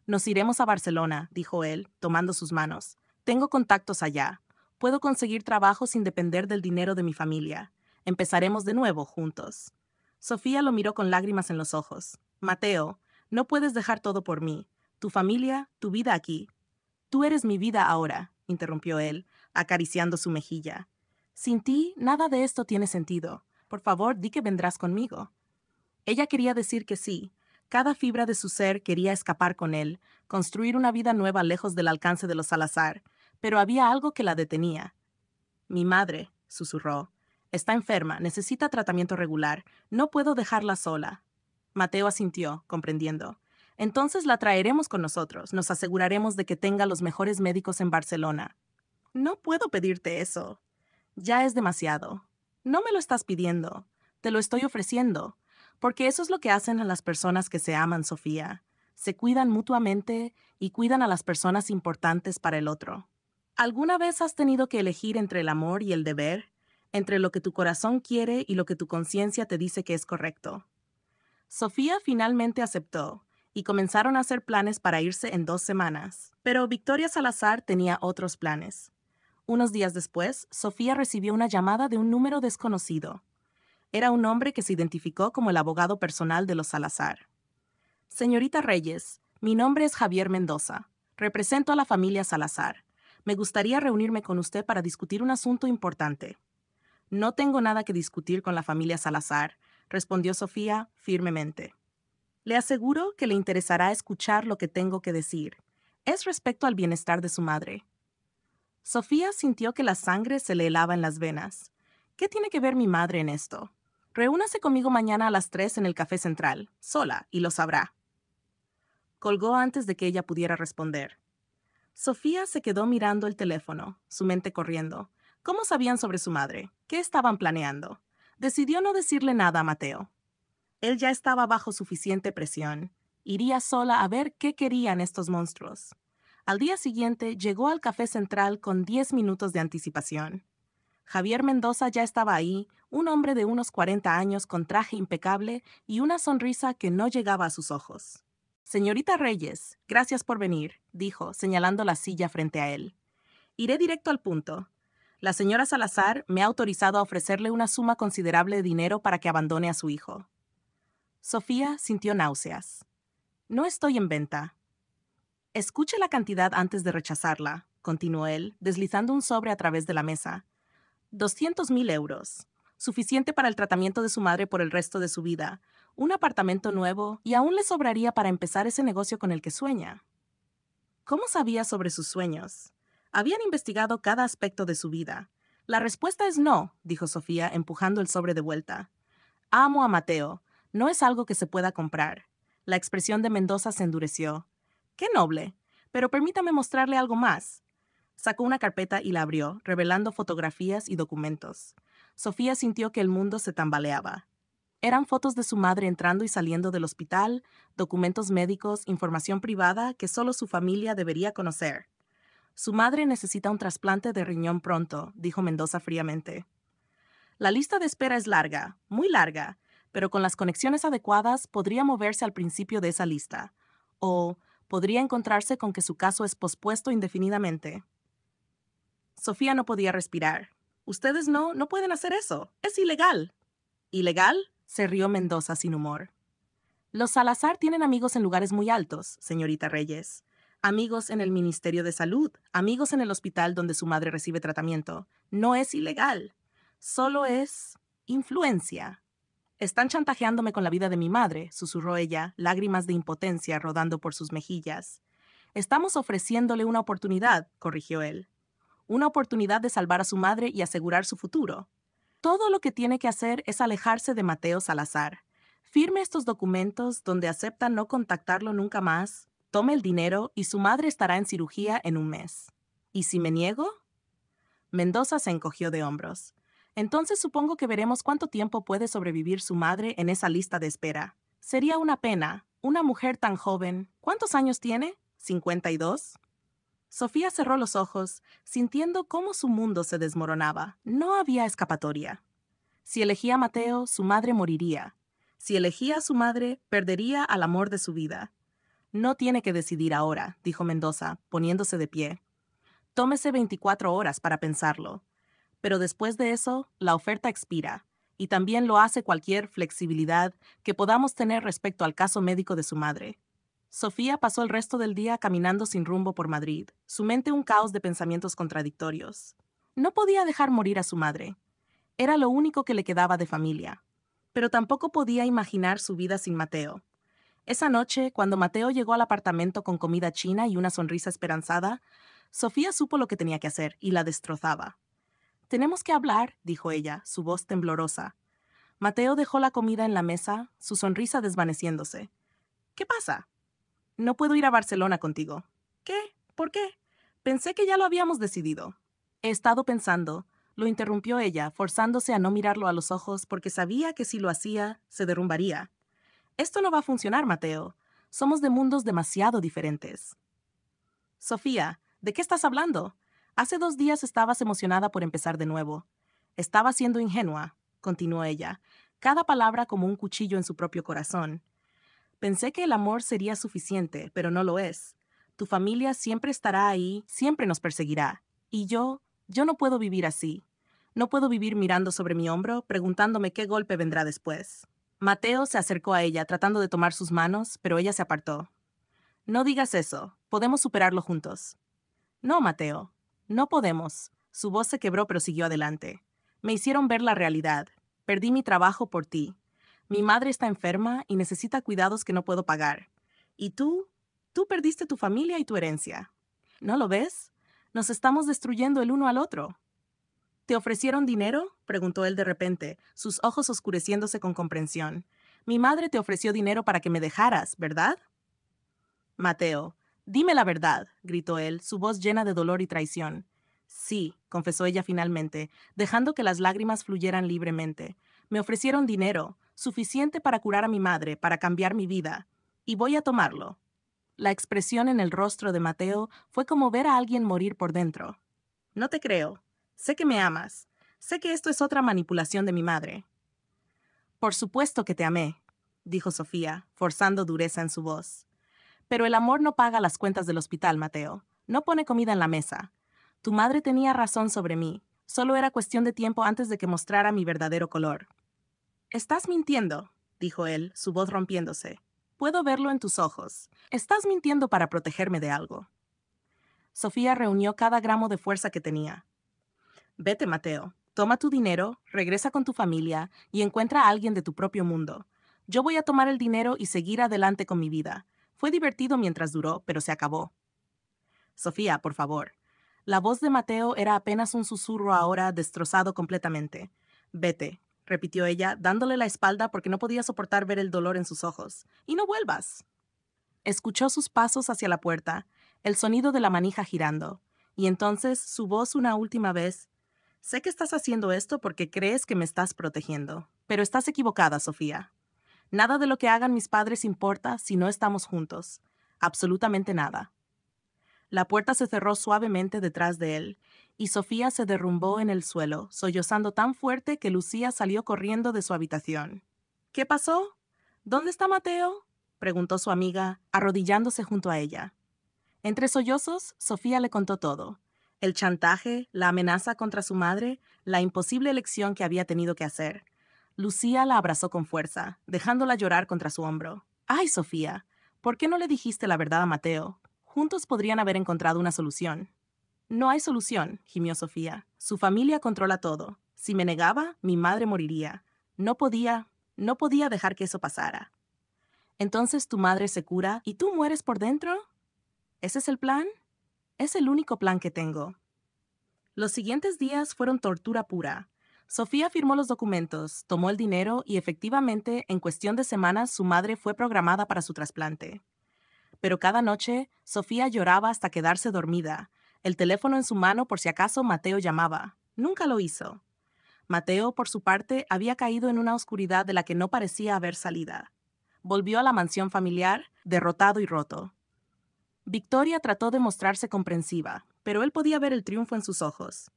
Nos iremos a Barcelona, dijo él, tomando sus manos. Tengo contactos allá. Puedo conseguir trabajo sin depender del dinero de mi familia. Empezaremos de nuevo juntos. Sofía lo miró con lágrimas en los ojos. Mateo, no puedes dejar todo por mí. Tu familia, tu vida aquí. Tú eres mi vida ahora, interrumpió él, acariciando su mejilla. Sin ti, nada de esto tiene sentido. Por favor, di que vendrás conmigo. Ella quería decir que sí. Cada fibra de su ser quería escapar con él, construir una vida nueva lejos del alcance de los Salazar, pero había algo que la detenía. Mi madre, susurró. Está enferma, necesita tratamiento regular. No puedo dejarla sola. Mateo asintió, comprendiendo. Entonces la traeremos con nosotros. Nos aseguraremos de que tenga los mejores médicos en Barcelona. No puedo pedirte eso. Ya es demasiado. No me lo estás pidiendo. Te lo estoy ofreciendo. Porque eso es lo que hacen a las personas que se aman, Sofía. Se cuidan mutuamente y cuidan a las personas importantes para el otro. ¿Alguna vez has tenido que elegir entre el amor y el deber? Entre lo que tu corazón quiere y lo que tu conciencia te dice que es correcto. Sofía finalmente aceptó, y comenzaron a hacer planes para irse en 2 semanas. Pero Victoria Salazar tenía otros planes. Unos días después, Sofía recibió una llamada de un número desconocido. Era un hombre que se identificó como el abogado personal de los Salazar. Señorita Reyes, mi nombre es Javier Mendoza. Represento a la familia Salazar. Me gustaría reunirme con usted para discutir un asunto importante. No tengo nada que discutir con la familia Salazar, respondió Sofía firmemente. Le aseguro que le interesará escuchar lo que tengo que decir. Es respecto al bienestar de su madre. Sofía sintió que la sangre se le helaba en las venas. ¿Qué tiene que ver mi madre en esto? Reúnase conmigo mañana a las 3 en el Café Central, sola, y lo sabrá. Colgó antes de que ella pudiera responder. Sofía se quedó mirando el teléfono, su mente corriendo. ¿Cómo sabían sobre su madre? ¿Qué estaban planeando? Decidió no decirle nada a Mateo. Él ya estaba bajo suficiente presión. Iría sola a ver qué querían estos monstruos. Al día siguiente llegó al Café Central con 10 minutos de anticipación. Javier Mendoza ya estaba ahí, un hombre de unos 40 años con traje impecable y una sonrisa que no llegaba a sus ojos. Señorita Reyes, gracias por venir, dijo, señalando la silla frente a él. Iré directo al punto. La señora Salazar me ha autorizado a ofrecerle una suma considerable de dinero para que abandone a su hijo. Sofía sintió náuseas. No estoy en venta. Escuche la cantidad antes de rechazarla, continuó él, deslizando un sobre a través de la mesa. 200.000 euros. Suficiente para el tratamiento de su madre por el resto de su vida, un apartamento nuevo y aún le sobraría para empezar ese negocio con el que sueña. ¿Cómo sabía sobre sus sueños? Habían investigado cada aspecto de su vida. La respuesta es no, dijo Sofía, empujando el sobre de vuelta. Amo a Mateo. No es algo que se pueda comprar. La expresión de Mendoza se endureció. ¡Qué noble! Pero permítame mostrarle algo más. Sacó una carpeta y la abrió, revelando fotografías y documentos. Sofía sintió que el mundo se tambaleaba. Eran fotos de su madre entrando y saliendo del hospital, documentos médicos, información privada que solo su familia debería conocer. Su madre necesita un trasplante de riñón pronto, dijo Mendoza fríamente. La lista de espera es larga, muy larga, pero con las conexiones adecuadas podría moverse al principio de esa lista. O podría encontrarse con que su caso es pospuesto indefinidamente. Sofía no podía respirar. Ustedes no pueden hacer eso. Es ilegal. ¿Ilegal? Se rió Mendoza sin humor. Los Salazar tienen amigos en lugares muy altos, señorita Reyes. Amigos en el Ministerio de Salud, amigos en el hospital donde su madre recibe tratamiento. No es ilegal. Solo es influencia. Están chantajeándome con la vida de mi madre, susurró ella, lágrimas de impotencia rodando por sus mejillas. Estamos ofreciéndole una oportunidad, corrigió él. Una oportunidad de salvar a su madre y asegurar su futuro. Todo lo que tiene que hacer es alejarse de Mateo Salazar. Firme estos documentos donde acepta no contactarlo nunca más, tome el dinero y su madre estará en cirugía en un mes. ¿Y si me niego? Mendoza se encogió de hombros. Entonces supongo que veremos cuánto tiempo puede sobrevivir su madre en esa lista de espera. Sería una pena. Una mujer tan joven. ¿Cuántos años tiene? ¿52? Sofía cerró los ojos, sintiendo cómo su mundo se desmoronaba. No había escapatoria. Si elegía a Mateo, su madre moriría. Si elegía a su madre, perdería al amor de su vida. No tiene que decidir ahora, dijo Mendoza, poniéndose de pie. Tómese 24 horas para pensarlo. Pero después de eso, la oferta expira, y también lo hace cualquier flexibilidad que podamos tener respecto al caso médico de su madre. Sofía pasó el resto del día caminando sin rumbo por Madrid, su mente un caos de pensamientos contradictorios. No podía dejar morir a su madre. Era lo único que le quedaba de familia. Pero tampoco podía imaginar su vida sin Mateo. Esa noche, cuando Mateo llegó al apartamento con comida china y una sonrisa esperanzada, Sofía supo lo que tenía que hacer y la destrozaba. «Tenemos que hablar», dijo ella, su voz temblorosa. Mateo dejó la comida en la mesa, su sonrisa desvaneciéndose. «¿Qué pasa?» «No puedo ir a Barcelona contigo». «¿Qué? ¿Por qué?» «Pensé que ya lo habíamos decidido». «He estado pensando», lo interrumpió ella, forzándose a no mirarlo a los ojos porque sabía que si lo hacía, se derrumbaría. «Esto no va a funcionar, Mateo. Somos de mundos demasiado diferentes». «Sofía, ¿de qué estás hablando? Hace 2 días estabas emocionada por empezar de nuevo». «Estaba siendo ingenua», continuó ella, cada palabra como un cuchillo en su propio corazón. «Pensé que el amor sería suficiente, pero no lo es. Tu familia siempre estará ahí, siempre nos perseguirá. Y yo no puedo vivir así. No puedo vivir mirando sobre mi hombro, preguntándome qué golpe vendrá después». Mateo se acercó a ella, tratando de tomar sus manos, pero ella se apartó. «No digas eso. Podemos superarlo juntos». «No, Mateo. No podemos». Su voz se quebró, pero siguió adelante. «Me hicieron ver la realidad. Perdí mi trabajo por ti. Mi madre está enferma y necesita cuidados que no puedo pagar. Y tú perdiste tu familia y tu herencia. ¿No lo ves? Nos estamos destruyendo el uno al otro». «¿Te ofrecieron dinero?», preguntó él de repente, sus ojos oscureciéndose con comprensión. «Mi madre te ofreció dinero para que me dejaras, ¿verdad?» «Mateo, dime la verdad», gritó él, su voz llena de dolor y traición. «Sí», confesó ella finalmente, dejando que las lágrimas fluyeran libremente. «Me ofrecieron dinero, suficiente para curar a mi madre, para cambiar mi vida. Y voy a tomarlo». La expresión en el rostro de Mateo fue como ver a alguien morir por dentro. «No te creo. Sé que me amas. Sé que esto es otra manipulación de mi madre». «Por supuesto que te amé», dijo Sofía, forzando dureza en su voz. «Pero el amor no paga las cuentas del hospital, Mateo. No pone comida en la mesa. Tu madre tenía razón sobre mí. Solo era cuestión de tiempo antes de que mostrara mi verdadero color». «Estás mintiendo», dijo él, su voz rompiéndose. «Puedo verlo en tus ojos. Estás mintiendo para protegerme de algo». Sofía reunió cada gramo de fuerza que tenía. «Vete, Mateo. Toma tu dinero, regresa con tu familia y encuentra a alguien de tu propio mundo. Yo voy a tomar el dinero y seguir adelante con mi vida. Fue divertido mientras duró, pero se acabó». «Sofía, por favor». La voz de Mateo era apenas un susurro ahora, destrozado completamente. «Vete. repitió ella, dándole la espalda porque no podía soportar ver el dolor en sus ojos. Y no vuelvas. Escuchó sus pasos hacia la puerta, el sonido de la manija girando, y entonces su voz una última vez. Sé que estás haciendo esto porque crees que me estás protegiendo, pero estás equivocada, Sofía. Nada de lo que hagan mis padres importa si no estamos juntos. Absolutamente nada. La puerta se cerró suavemente detrás de él, y Sofía se derrumbó en el suelo, sollozando tan fuerte que Lucía salió corriendo de su habitación. ¿Qué pasó? ¿Dónde está Mateo? Preguntó su amiga, arrodillándose junto a ella. Entre sollozos, Sofía le contó todo. El chantaje, la amenaza contra su madre, la imposible elección que había tenido que hacer. Lucía la abrazó con fuerza, dejándola llorar contra su hombro. ¡Ay, Sofía! ¿Por qué no le dijiste la verdad a Mateo? Juntos podrían haber encontrado una solución. No hay solución, gimió Sofía. Su familia controla todo. Si me negaba, mi madre moriría. No podía dejar que eso pasara. Entonces tu madre se cura y tú mueres por dentro. ¿Ese es el plan? Es el único plan que tengo. Los siguientes días fueron tortura pura. Sofía firmó los documentos, tomó el dinero y efectivamente, en cuestión de semanas, su madre fue programada para su trasplante. Pero cada noche, Sofía lloraba hasta quedarse dormida, el teléfono en su mano por si acaso Mateo llamaba. Nunca lo hizo. Mateo, por su parte, había caído en una oscuridad de la que no parecía haber salida. Volvió a la mansión familiar, derrotado y roto. Victoria trató de mostrarse comprensiva, pero él podía ver el triunfo en sus ojos.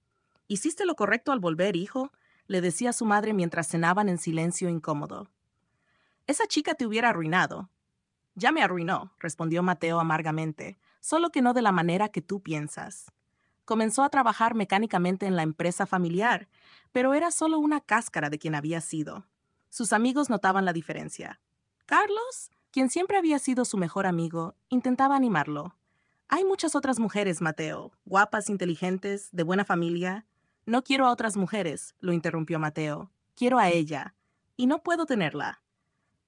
«Hiciste lo correcto al volver, hijo», le decía su madre mientras cenaban en silencio incómodo. «Esa chica te hubiera arruinado». «Ya me arruinó», respondió Mateo amargamente, «solo que no de la manera que tú piensas». Comenzó a trabajar mecánicamente en la empresa familiar, pero era solo una cáscara de quien había sido. Sus amigos notaban la diferencia. Carlos, quien siempre había sido su mejor amigo, intentaba animarlo. «Hay muchas otras mujeres, Mateo, guapas, inteligentes, de buena familia». «No quiero a otras mujeres», lo interrumpió Mateo. «Quiero a ella. Y no puedo tenerla».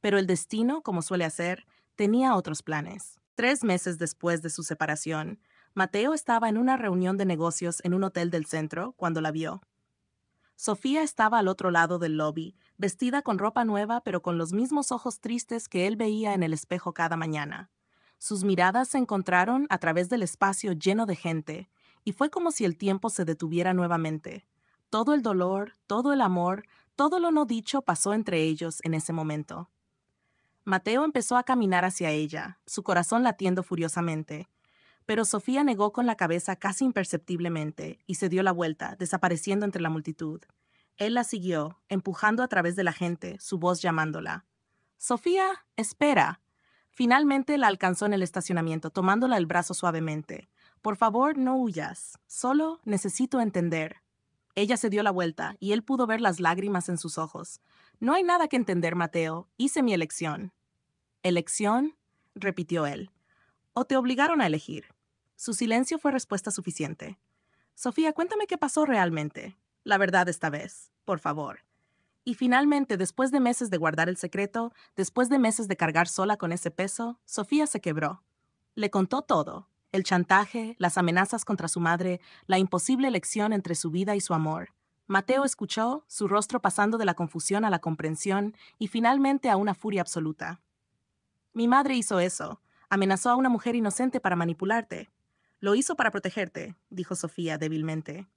Pero el destino, como suele hacer, tenía otros planes. 3 meses después de su separación, Mateo estaba en una reunión de negocios en un hotel del centro cuando la vio. Sofía estaba al otro lado del lobby, vestida con ropa nueva pero con los mismos ojos tristes que él veía en el espejo cada mañana. Sus miradas se encontraron a través del espacio lleno de gente, y fue como si el tiempo se detuviera nuevamente. Todo el dolor, todo el amor, todo lo no dicho pasó entre ellos en ese momento. Mateo empezó a caminar hacia ella, su corazón latiendo furiosamente. Pero Sofía negó con la cabeza casi imperceptiblemente y se dio la vuelta, desapareciendo entre la multitud. Él la siguió, empujando a través de la gente, su voz llamándola. «Sofía, espera». Finalmente la alcanzó en el estacionamiento, tomándola el brazo suavemente. «Por favor, no huyas. Solo necesito entender». Ella se dio la vuelta y él pudo ver las lágrimas en sus ojos. «No hay nada que entender, Mateo. Hice mi elección». «¿Elección?», repitió él. «¿O te obligaron a elegir?». Su silencio fue respuesta suficiente. «Sofía, cuéntame qué pasó realmente. La verdad esta vez, por favor». Y finalmente, después de meses de guardar el secreto, después de meses de cargar sola con ese peso, Sofía se quebró. Le contó todo: el chantaje, las amenazas contra su madre, la imposible elección entre su vida y su amor. Mateo escuchó, su rostro pasando de la confusión a la comprensión y finalmente a una furia absoluta. «Mi madre hizo eso. Amenazó a una mujer inocente para manipularte». «Lo hizo para protegerte», dijo Sofía débilmente.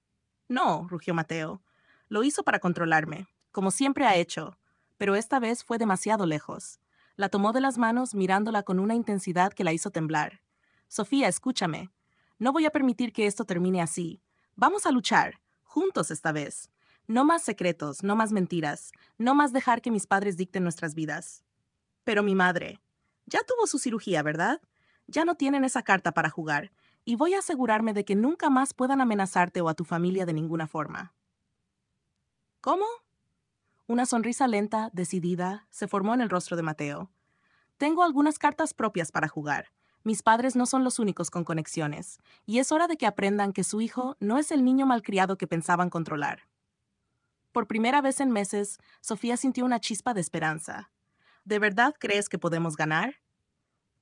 «No», rugió Mateo. «Lo hizo para controlarme, como siempre ha hecho, pero esta vez fue demasiado lejos». La tomó de las manos mirándola con una intensidad que la hizo temblar. «Sofía, escúchame. No voy a permitir que esto termine así. Vamos a luchar, juntos esta vez. No más secretos, no más mentiras, no más dejar que mis padres dicten nuestras vidas». «Pero mi madre. Ya tuvo su cirugía, ¿verdad? Ya no tienen esa carta para jugar, y voy a asegurarme de que nunca más puedan amenazarte o a tu familia de ninguna forma». «¿Cómo?». Una sonrisa lenta, decidida, se formó en el rostro de Mateo. «Tengo algunas cartas propias para jugar. Mis padres no son los únicos con conexiones, y es hora de que aprendan que su hijo no es el niño malcriado que pensaban controlar». Por primera vez en meses, Sofía sintió una chispa de esperanza. «¿De verdad crees que podemos ganar?».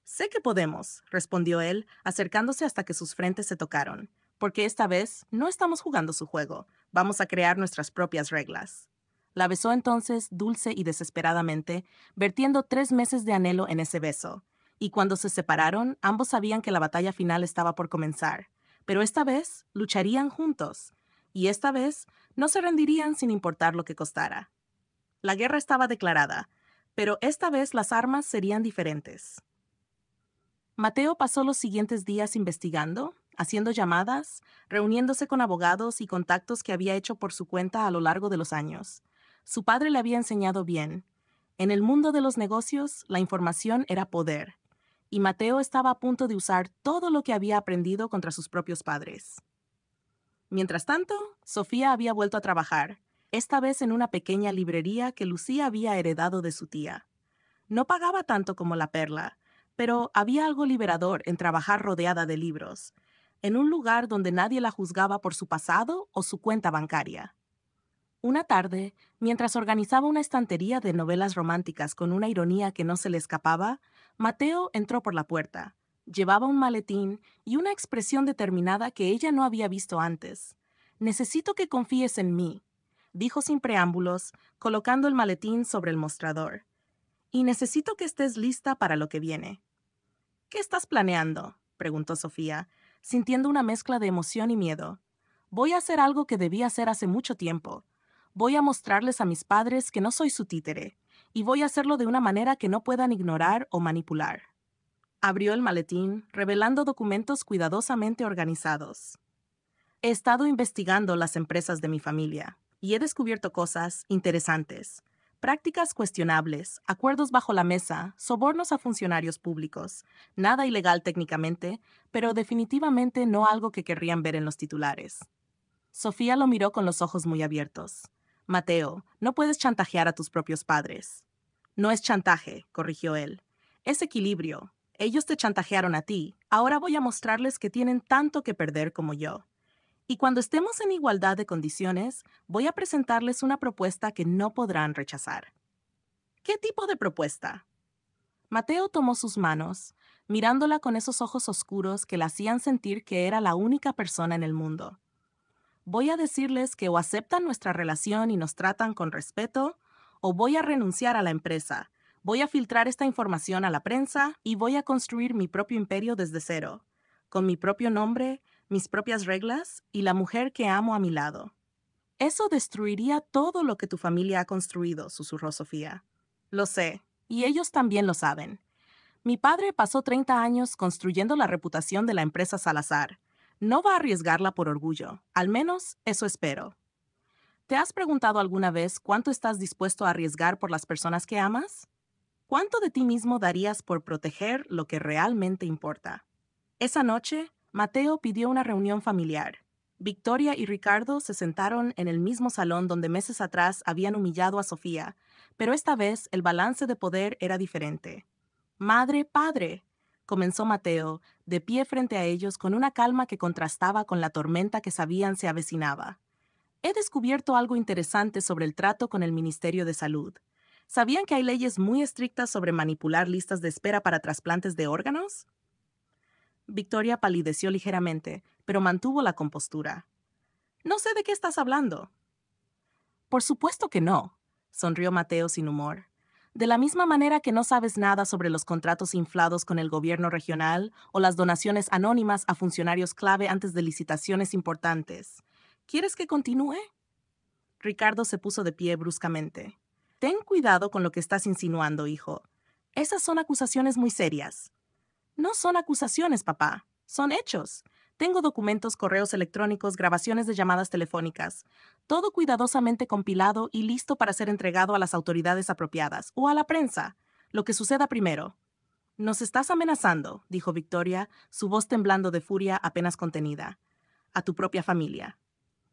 «Sé que podemos», respondió él, acercándose hasta que sus frentes se tocaron, «porque esta vez no estamos jugando su juego, vamos a crear nuestras propias reglas». La besó entonces, dulce y desesperadamente, vertiendo 3 meses de anhelo en ese beso. Y cuando se separaron, ambos sabían que la batalla final estaba por comenzar. Pero esta vez lucharían juntos. Y esta vez no se rendirían sin importar lo que costara. La guerra estaba declarada, pero esta vez las armas serían diferentes. Mateo pasó los siguientes días investigando, haciendo llamadas, reuniéndose con abogados y contactos que había hecho por su cuenta a lo largo de los años. Su padre le había enseñado bien. En el mundo de los negocios, la información era poder, y Mateo estaba a punto de usar todo lo que había aprendido contra sus propios padres. Mientras tanto, Sofía había vuelto a trabajar, esta vez en una pequeña librería que Lucía había heredado de su tía. No pagaba tanto como la Perla, pero había algo liberador en trabajar rodeada de libros, en un lugar donde nadie la juzgaba por su pasado o su cuenta bancaria. Una tarde, mientras organizaba una estantería de novelas románticas con una ironía que no se le escapaba, Mateo entró por la puerta. Llevaba un maletín y una expresión determinada que ella no había visto antes. «Necesito que confíes en mí», dijo sin preámbulos, colocando el maletín sobre el mostrador. «Y necesito que estés lista para lo que viene». «¿Qué estás planeando?», preguntó Sofía, sintiendo una mezcla de emoción y miedo. «Voy a hacer algo que debí hacer hace mucho tiempo. Voy a mostrarles a mis padres que no soy su títere, y voy a hacerlo de una manera que no puedan ignorar o manipular». Abrió el maletín, revelando documentos cuidadosamente organizados. «He estado investigando las empresas de mi familia, y he descubierto cosas interesantes. Prácticas cuestionables, acuerdos bajo la mesa, sobornos a funcionarios públicos. Nada ilegal técnicamente, pero definitivamente no algo que querrían ver en los titulares». Sofía lo miró con los ojos muy abiertos. «Mateo, no puedes chantajear a tus propios padres». «No es chantaje», corrigió él. «Es equilibrio. Ellos te chantajearon a ti. Ahora voy a mostrarles que tienen tanto que perder como yo. Y cuando estemos en igualdad de condiciones, voy a presentarles una propuesta que no podrán rechazar». «¿Qué tipo de propuesta?». Mateo tomó sus manos, mirándola con esos ojos oscuros que la hacían sentir que era la única persona en el mundo. «Voy a decirles que o aceptan nuestra relación y nos tratan con respeto, o voy a renunciar a la empresa. Voy a filtrar esta información a la prensa y voy a construir mi propio imperio desde cero, con mi propio nombre, mis propias reglas y la mujer que amo a mi lado». «Eso destruiría todo lo que tu familia ha construido», susurró Sofía. «Lo sé, y ellos también lo saben. Mi padre pasó 30 años construyendo la reputación de la empresa Salazar. No va a arriesgarla por orgullo, al menos eso espero». ¿Te has preguntado alguna vez cuánto estás dispuesto a arriesgar por las personas que amas? ¿Cuánto de ti mismo darías por proteger lo que realmente importa? Esa noche, Mateo pidió una reunión familiar. Victoria y Ricardo se sentaron en el mismo salón donde meses atrás habían humillado a Sofía, pero esta vez el balance de poder era diferente. «Madre, padre», comenzó Mateo, de pie frente a ellos con una calma que contrastaba con la tormenta que sabían se avecinaba. «He descubierto algo interesante sobre el trato con el Ministerio de Salud. ¿Sabían que hay leyes muy estrictas sobre manipular listas de espera para trasplantes de órganos?». Victoria palideció ligeramente, pero mantuvo la compostura. «No sé de qué estás hablando». «Por supuesto que no», sonrió Mateo sin humor. «De la misma manera que no sabes nada sobre los contratos inflados con el gobierno regional o las donaciones anónimas a funcionarios clave antes de licitaciones importantes. ¿Quieres que continúe?». Ricardo se puso de pie bruscamente. «Ten cuidado con lo que estás insinuando, hijo. Esas son acusaciones muy serias». «No son acusaciones, papá. Son hechos. Tengo documentos, correos electrónicos, grabaciones de llamadas telefónicas. Todo cuidadosamente compilado y listo para ser entregado a las autoridades apropiadas o a la prensa. Lo que suceda primero». «Nos estás amenazando», dijo Victoria, su voz temblando de furia apenas contenida. «A tu propia familia».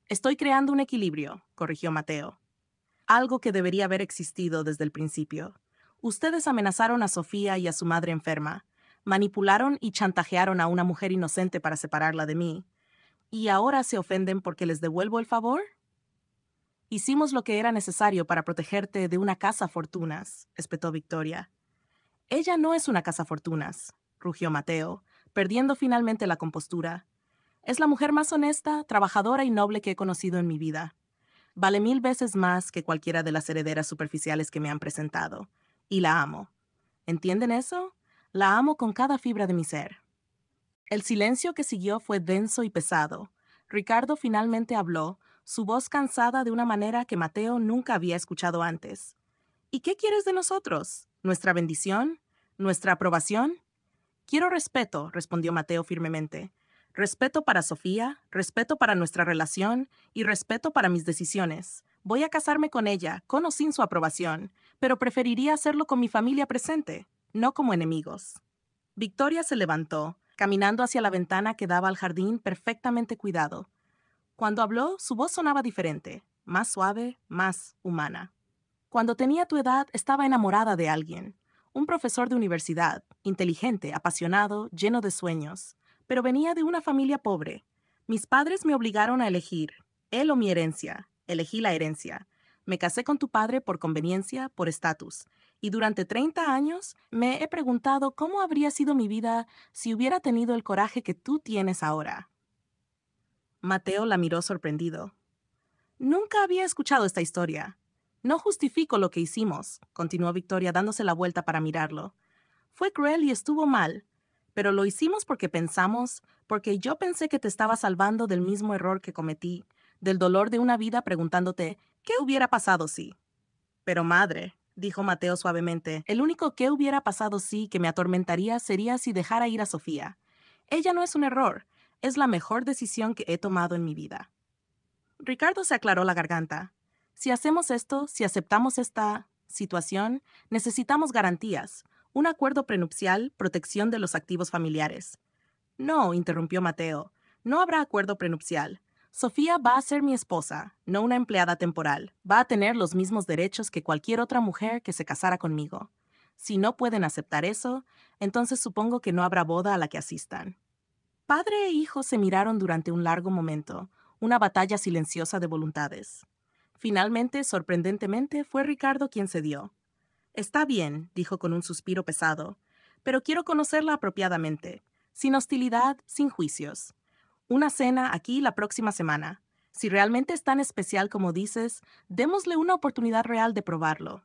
«Estoy creando un equilibrio», corrigió Mateo. «Algo que debería haber existido desde el principio. Ustedes amenazaron a Sofía y a su madre enferma. Manipularon y chantajearon a una mujer inocente para separarla de mí. ¿Y ahora se ofenden porque les devuelvo el favor?». «Hicimos lo que era necesario para protegerte de una cazafortunas», espetó Victoria. «Ella no es una cazafortunas», rugió Mateo, perdiendo finalmente la compostura. «Es la mujer más honesta, trabajadora y noble que he conocido en mi vida. Vale 1000 veces más que cualquiera de las herederas superficiales que me han presentado. Y la amo. ¿Entienden eso? La amo con cada fibra de mi ser. El silencio que siguió fue denso y pesado. Ricardo finalmente habló, su voz cansada de una manera que Mateo nunca había escuchado antes. ¿Y qué quieres de nosotros? ¿Nuestra bendición? ¿Nuestra aprobación? Quiero respeto, respondió Mateo firmemente. Respeto para Sofía, respeto para nuestra relación y respeto para mis decisiones. Voy a casarme con ella, con o sin su aprobación, pero preferiría hacerlo con mi familia presente, no como enemigos. Victoria se levantó, caminando hacia la ventana que daba al jardín perfectamente cuidado. Cuando habló, su voz sonaba diferente, más suave, más humana. Cuando tenía tu edad, estaba enamorada de alguien. Un profesor de universidad, inteligente, apasionado, lleno de sueños. Pero venía de una familia pobre. Mis padres me obligaron a elegir, él o mi herencia. Elegí la herencia. Me casé con tu padre por conveniencia, por estatus. Y durante 30 años me he preguntado cómo habría sido mi vida si hubiera tenido el coraje que tú tienes ahora. Mateo la miró sorprendido. Nunca había escuchado esta historia. No justifico lo que hicimos, continuó Victoria dándose la vuelta para mirarlo. Fue cruel y estuvo mal, pero lo hicimos porque yo pensé que te estaba salvando del mismo error que cometí, del dolor de una vida preguntándote, ¿qué hubiera pasado si? Pero madre, dijo Mateo suavemente, el único qué hubiera pasado si que me atormentaría sería si dejara ir a Sofía. Ella no es un error, es la mejor decisión que he tomado en mi vida. Ricardo se aclaró la garganta. Si hacemos esto, si aceptamos esta situación, necesitamos garantías, un acuerdo prenupcial, protección de los activos familiares. No, interrumpió Mateo, no habrá acuerdo prenupcial. Sofía va a ser mi esposa, no una empleada temporal. Va a tener los mismos derechos que cualquier otra mujer que se casara conmigo. Si no pueden aceptar eso, entonces supongo que no habrá boda a la que asistan. Padre e hijo se miraron durante un largo momento, una batalla silenciosa de voluntades. Finalmente, sorprendentemente, fue Ricardo quien cedió. Está bien, dijo con un suspiro pesado, pero quiero conocerla apropiadamente, sin hostilidad, sin juicios. Una cena aquí la próxima semana. Si realmente es tan especial como dices, démosle una oportunidad real de probarlo.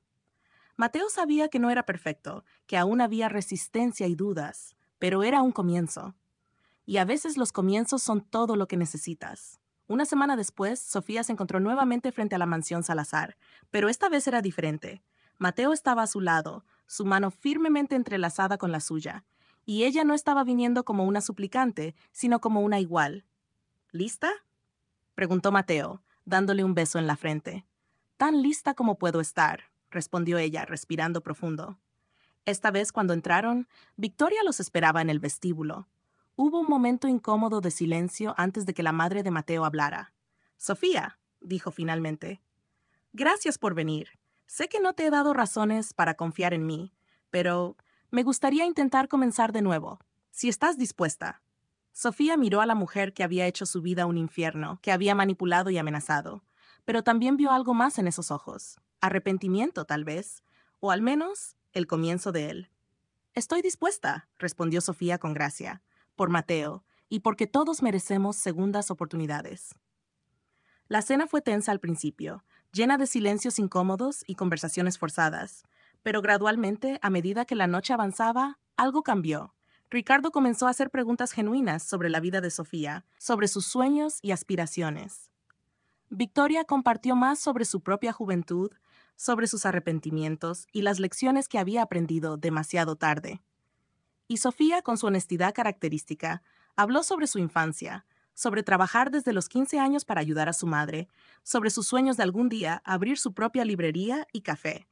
Mateo sabía que no era perfecto, que aún había resistencia y dudas, pero era un comienzo. Y a veces los comienzos son todo lo que necesitas. Una semana después, Sofía se encontró nuevamente frente a la mansión Salazar, pero esta vez era diferente. Mateo estaba a su lado, su mano firmemente entrelazada con la suya, y ella no estaba viniendo como una suplicante, sino como una igual. ¿Lista? Preguntó Mateo, dándole un beso en la frente. Tan lista como puedo estar, respondió ella, respirando profundo. Esta vez, cuando entraron, Victoria los esperaba en el vestíbulo. Hubo un momento incómodo de silencio antes de que la madre de Mateo hablara. Sofía, dijo finalmente. Gracias por venir. Sé que no te he dado razones para confiar en mí, pero me gustaría intentar comenzar de nuevo, si estás dispuesta. Sofía miró a la mujer que había hecho su vida un infierno, que había manipulado y amenazado, pero también vio algo más en esos ojos. Arrepentimiento, tal vez, o al menos el comienzo de él. Estoy dispuesta, respondió Sofía con gracia, por Mateo, y porque todos merecemos segundas oportunidades. La cena fue tensa al principio, llena de silencios incómodos y conversaciones forzadas, pero gradualmente, a medida que la noche avanzaba, algo cambió. Ricardo comenzó a hacer preguntas genuinas sobre la vida de Sofía, sobre sus sueños y aspiraciones. Victoria compartió más sobre su propia juventud, sobre sus arrepentimientos y las lecciones que había aprendido demasiado tarde. Y Sofía, con su honestidad característica, habló sobre su infancia, sobre trabajar desde los 15 años para ayudar a su madre, sobre sus sueños de algún día abrir su propia librería y café.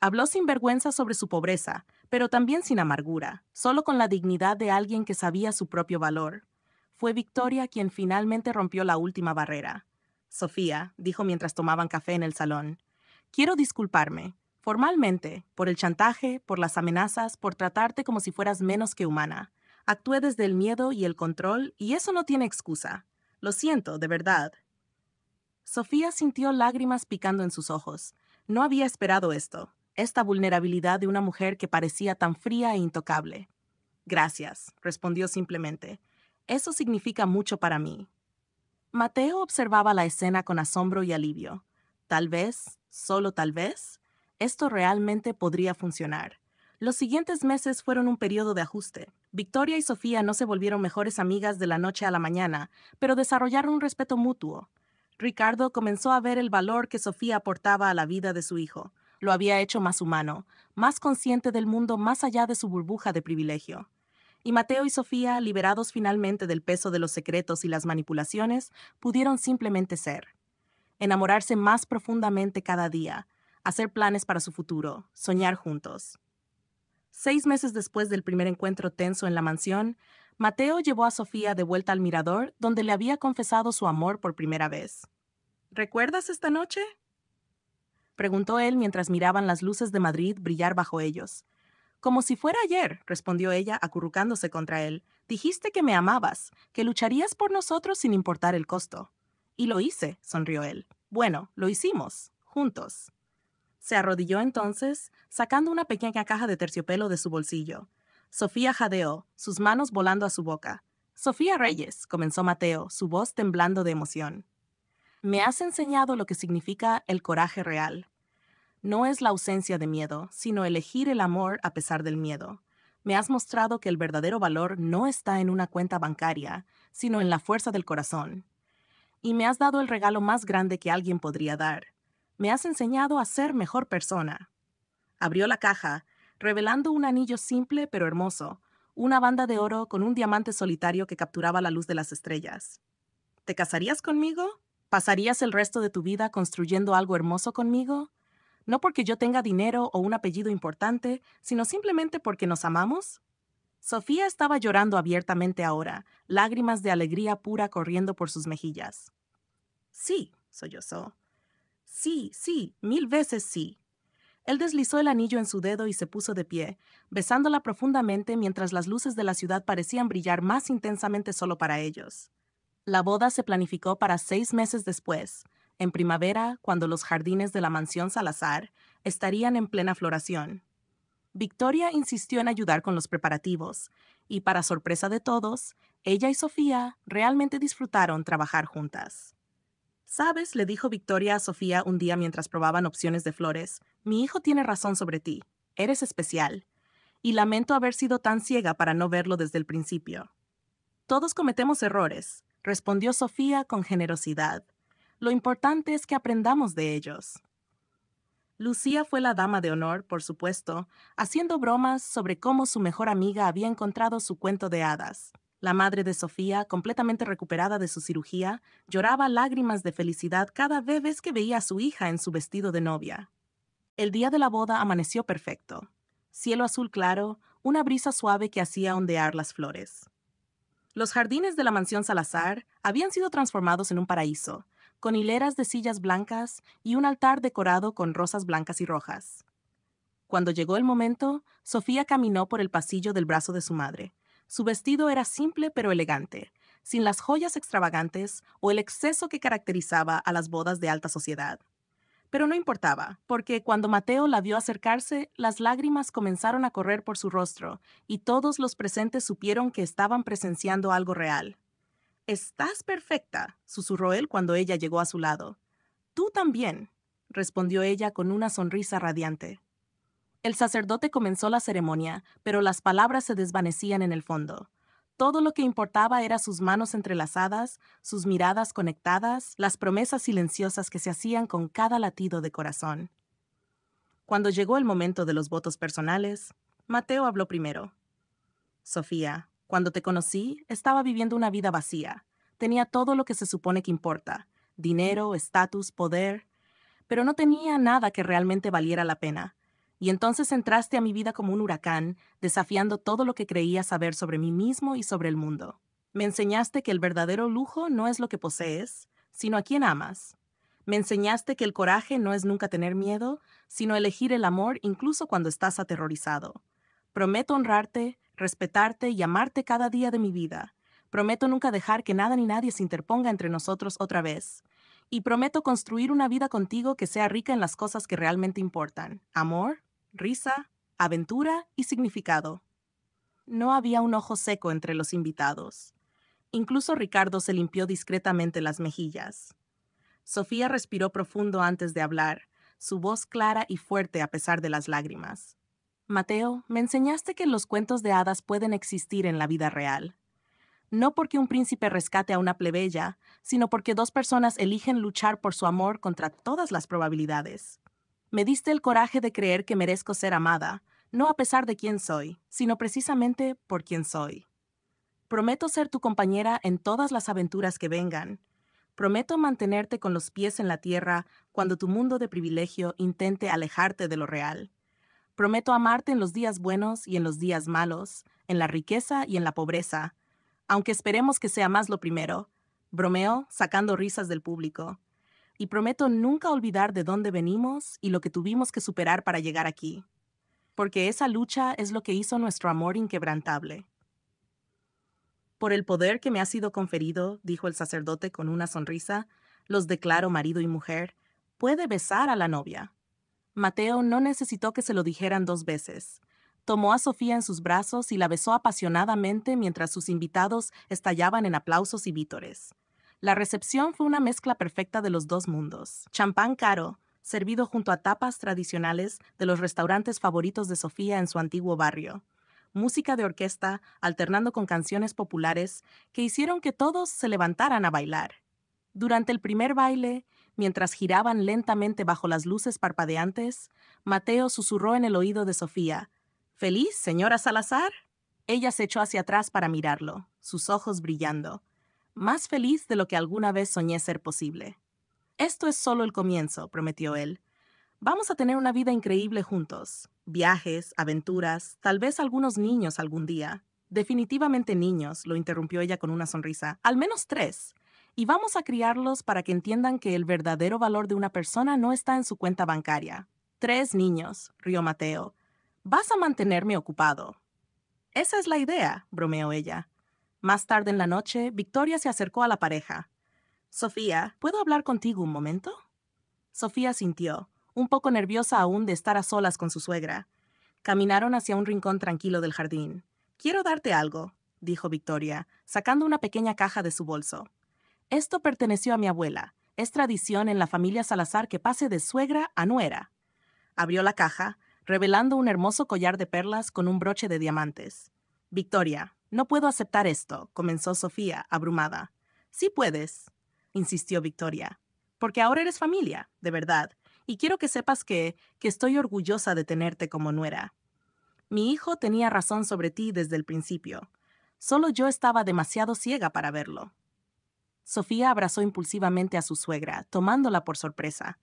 Habló sin vergüenza sobre su pobreza, pero también sin amargura, solo con la dignidad de alguien que sabía su propio valor. Fue Victoria quien finalmente rompió la última barrera. Sofía, dijo mientras tomaban café en el salón, quiero disculparme, formalmente, por el chantaje, por las amenazas, por tratarte como si fueras menos que humana. Actué desde el miedo y el control, y eso no tiene excusa. Lo siento, de verdad. Sofía sintió lágrimas picando en sus ojos. No había esperado esto, esta vulnerabilidad de una mujer que parecía tan fría e intocable. Gracias, respondió simplemente. Eso significa mucho para mí. Mateo observaba la escena con asombro y alivio. Tal vez, solo tal vez, esto realmente podría funcionar. Los siguientes meses fueron un periodo de ajuste. Victoria y Sofía no se volvieron mejores amigas de la noche a la mañana, pero desarrollaron un respeto mutuo. Ricardo comenzó a ver el valor que Sofía aportaba a la vida de su hijo. Lo había hecho más humano, más consciente del mundo más allá de su burbuja de privilegio. Y Mateo y Sofía, liberados finalmente del peso de los secretos y las manipulaciones, pudieron simplemente ser. Enamorarse más profundamente cada día, hacer planes para su futuro, soñar juntos. 6 meses después del primer encuentro tenso en la mansión, Mateo llevó a Sofía de vuelta al mirador donde le había confesado su amor por primera vez. ¿Recuerdas esta noche? Preguntó él mientras miraban las luces de Madrid brillar bajo ellos. Como si fuera ayer, respondió ella, acurrucándose contra él. Dijiste que me amabas, que lucharías por nosotros sin importar el costo. Y lo hice, sonrió él. Bueno, lo hicimos, juntos. Se arrodilló entonces, sacando una pequeña caja de terciopelo de su bolsillo. Sofía jadeó, sus manos volando a su boca. Sofía Reyes, comenzó Mateo, su voz temblando de emoción. Me has enseñado lo que significa el coraje real. No es la ausencia de miedo, sino elegir el amor a pesar del miedo. Me has mostrado que el verdadero valor no está en una cuenta bancaria, sino en la fuerza del corazón. Y me has dado el regalo más grande que alguien podría dar. Me has enseñado a ser mejor persona. Abrió la caja, revelando un anillo simple pero hermoso, una banda de oro con un diamante solitario que capturaba la luz de las estrellas. ¿Te casarías conmigo? ¿Pasarías el resto de tu vida construyendo algo hermoso conmigo? No porque yo tenga dinero o un apellido importante, sino simplemente porque nos amamos. Sofía estaba llorando abiertamente ahora, lágrimas de alegría pura corriendo por sus mejillas. Sí, sollozó. Sí, sí, 1000 veces sí. Él deslizó el anillo en su dedo y se puso de pie, besándola profundamente mientras las luces de la ciudad parecían brillar más intensamente solo para ellos. La boda se planificó para 6 meses después, en primavera, cuando los jardines de la mansión Salazar estarían en plena floración. Victoria insistió en ayudar con los preparativos, y para sorpresa de todos, ella y Sofía realmente disfrutaron trabajar juntas. ¿Sabes?, le dijo Victoria a Sofía un día mientras probaban opciones de flores, mi hijo tiene razón sobre ti. Eres especial. Y lamento haber sido tan ciega para no verlo desde el principio. Todos cometemos errores, respondió Sofía con generosidad. Lo importante es que aprendamos de ellos. Lucía fue la dama de honor, por supuesto, haciendo bromas sobre cómo su mejor amiga había encontrado su cuento de hadas. La madre de Sofía, completamente recuperada de su cirugía, lloraba lágrimas de felicidad cada vez que veía a su hija en su vestido de novia. El día de la boda amaneció perfecto. Cielo azul claro, una brisa suave que hacía ondear las flores. Los jardines de la mansión Salazar habían sido transformados en un paraíso, con hileras de sillas blancas y un altar decorado con rosas blancas y rojas. Cuando llegó el momento, Sofía caminó por el pasillo del brazo de su madre. Su vestido era simple pero elegante, sin las joyas extravagantes o el exceso que caracterizaba a las bodas de alta sociedad. Pero no importaba, porque cuando Mateo la vio acercarse, las lágrimas comenzaron a correr por su rostro, y todos los presentes supieron que estaban presenciando algo real. «Estás perfecta», susurró él cuando ella llegó a su lado. «Tú también», respondió ella con una sonrisa radiante. El sacerdote comenzó la ceremonia, pero las palabras se desvanecían en el fondo. Todo lo que importaba era sus manos entrelazadas, sus miradas conectadas, las promesas silenciosas que se hacían con cada latido de corazón. Cuando llegó el momento de los votos personales, Mateo habló primero. Sofía, cuando te conocí, estaba viviendo una vida vacía. Tenía todo lo que se supone que importa: dinero, estatus, poder, pero no tenía nada que realmente valiera la pena. Y entonces entraste a mi vida como un huracán, desafiando todo lo que creía saber sobre mí mismo y sobre el mundo. Me enseñaste que el verdadero lujo no es lo que posees, sino a quien amas. Me enseñaste que el coraje no es nunca tener miedo, sino elegir el amor incluso cuando estás aterrorizado. Prometo honrarte, respetarte y amarte cada día de mi vida. Prometo nunca dejar que nada ni nadie se interponga entre nosotros otra vez. Y prometo construir una vida contigo que sea rica en las cosas que realmente importan: amor, risa, aventura y significado. No había un ojo seco entre los invitados. Incluso Ricardo se limpió discretamente las mejillas. Sofía respiró profundo antes de hablar, su voz clara y fuerte a pesar de las lágrimas. Mateo, me enseñaste que los cuentos de hadas pueden existir en la vida real. No porque un príncipe rescate a una plebeya, sino porque dos personas eligen luchar por su amor contra todas las probabilidades. Me diste el coraje de creer que merezco ser amada, no a pesar de quién soy, sino precisamente por quién soy. Prometo ser tu compañera en todas las aventuras que vengan. Prometo mantenerte con los pies en la tierra cuando tu mundo de privilegio intente alejarte de lo real. Prometo amarte en los días buenos y en los días malos, en la riqueza y en la pobreza, aunque esperemos que sea más lo primero, bromeó, sacando risas del público. Y prometo nunca olvidar de dónde venimos y lo que tuvimos que superar para llegar aquí, porque esa lucha es lo que hizo nuestro amor inquebrantable. Por el poder que me ha sido conferido, dijo el sacerdote con una sonrisa, los declaro marido y mujer, puede besar a la novia. Mateo no necesitó que se lo dijeran 2 veces. Tomó a Sofía en sus brazos y la besó apasionadamente mientras sus invitados estallaban en aplausos y vítores. La recepción fue una mezcla perfecta de los dos mundos. Champán caro, servido junto a tapas tradicionales de los restaurantes favoritos de Sofía en su antiguo barrio. Música de orquesta alternando con canciones populares que hicieron que todos se levantaran a bailar. Durante el primer baile, mientras giraban lentamente bajo las luces parpadeantes, Mateo susurró en el oído de Sofía, ¿Feliz, señora Salazar? Ella se echó hacia atrás para mirarlo, sus ojos brillando. Más feliz de lo que alguna vez soñé ser posible. Esto es solo el comienzo, prometió él. Vamos a tener una vida increíble juntos. Viajes, aventuras, tal vez algunos niños algún día. Definitivamente niños, lo interrumpió ella con una sonrisa. Al menos 3. Y vamos a criarlos para que entiendan que el verdadero valor de una persona no está en su cuenta bancaria. 3 niños, rió Mateo. Vas a mantenerme ocupado. Esa es la idea, bromeó ella. Más tarde en la noche, Victoria se acercó a la pareja. Sofía, ¿puedo hablar contigo un momento? Sofía sintió, un poco nerviosa aún de estar a solas con su suegra. Caminaron hacia un rincón tranquilo del jardín. Quiero darte algo, dijo Victoria, sacando una pequeña caja de su bolso. Esto perteneció a mi abuela. Es tradición en la familia Salazar que pase de suegra a nuera. Abrió la caja, revelando un hermoso collar de perlas con un broche de diamantes. Victoria, no puedo aceptar esto, comenzó Sofía, abrumada. Sí puedes, insistió Victoria, porque ahora eres familia, de verdad, y quiero que sepas que estoy orgullosa de tenerte como nuera. Mi hijo tenía razón sobre ti desde el principio. Solo yo estaba demasiado ciega para verlo. Sofía abrazó impulsivamente a su suegra, tomándola por sorpresa.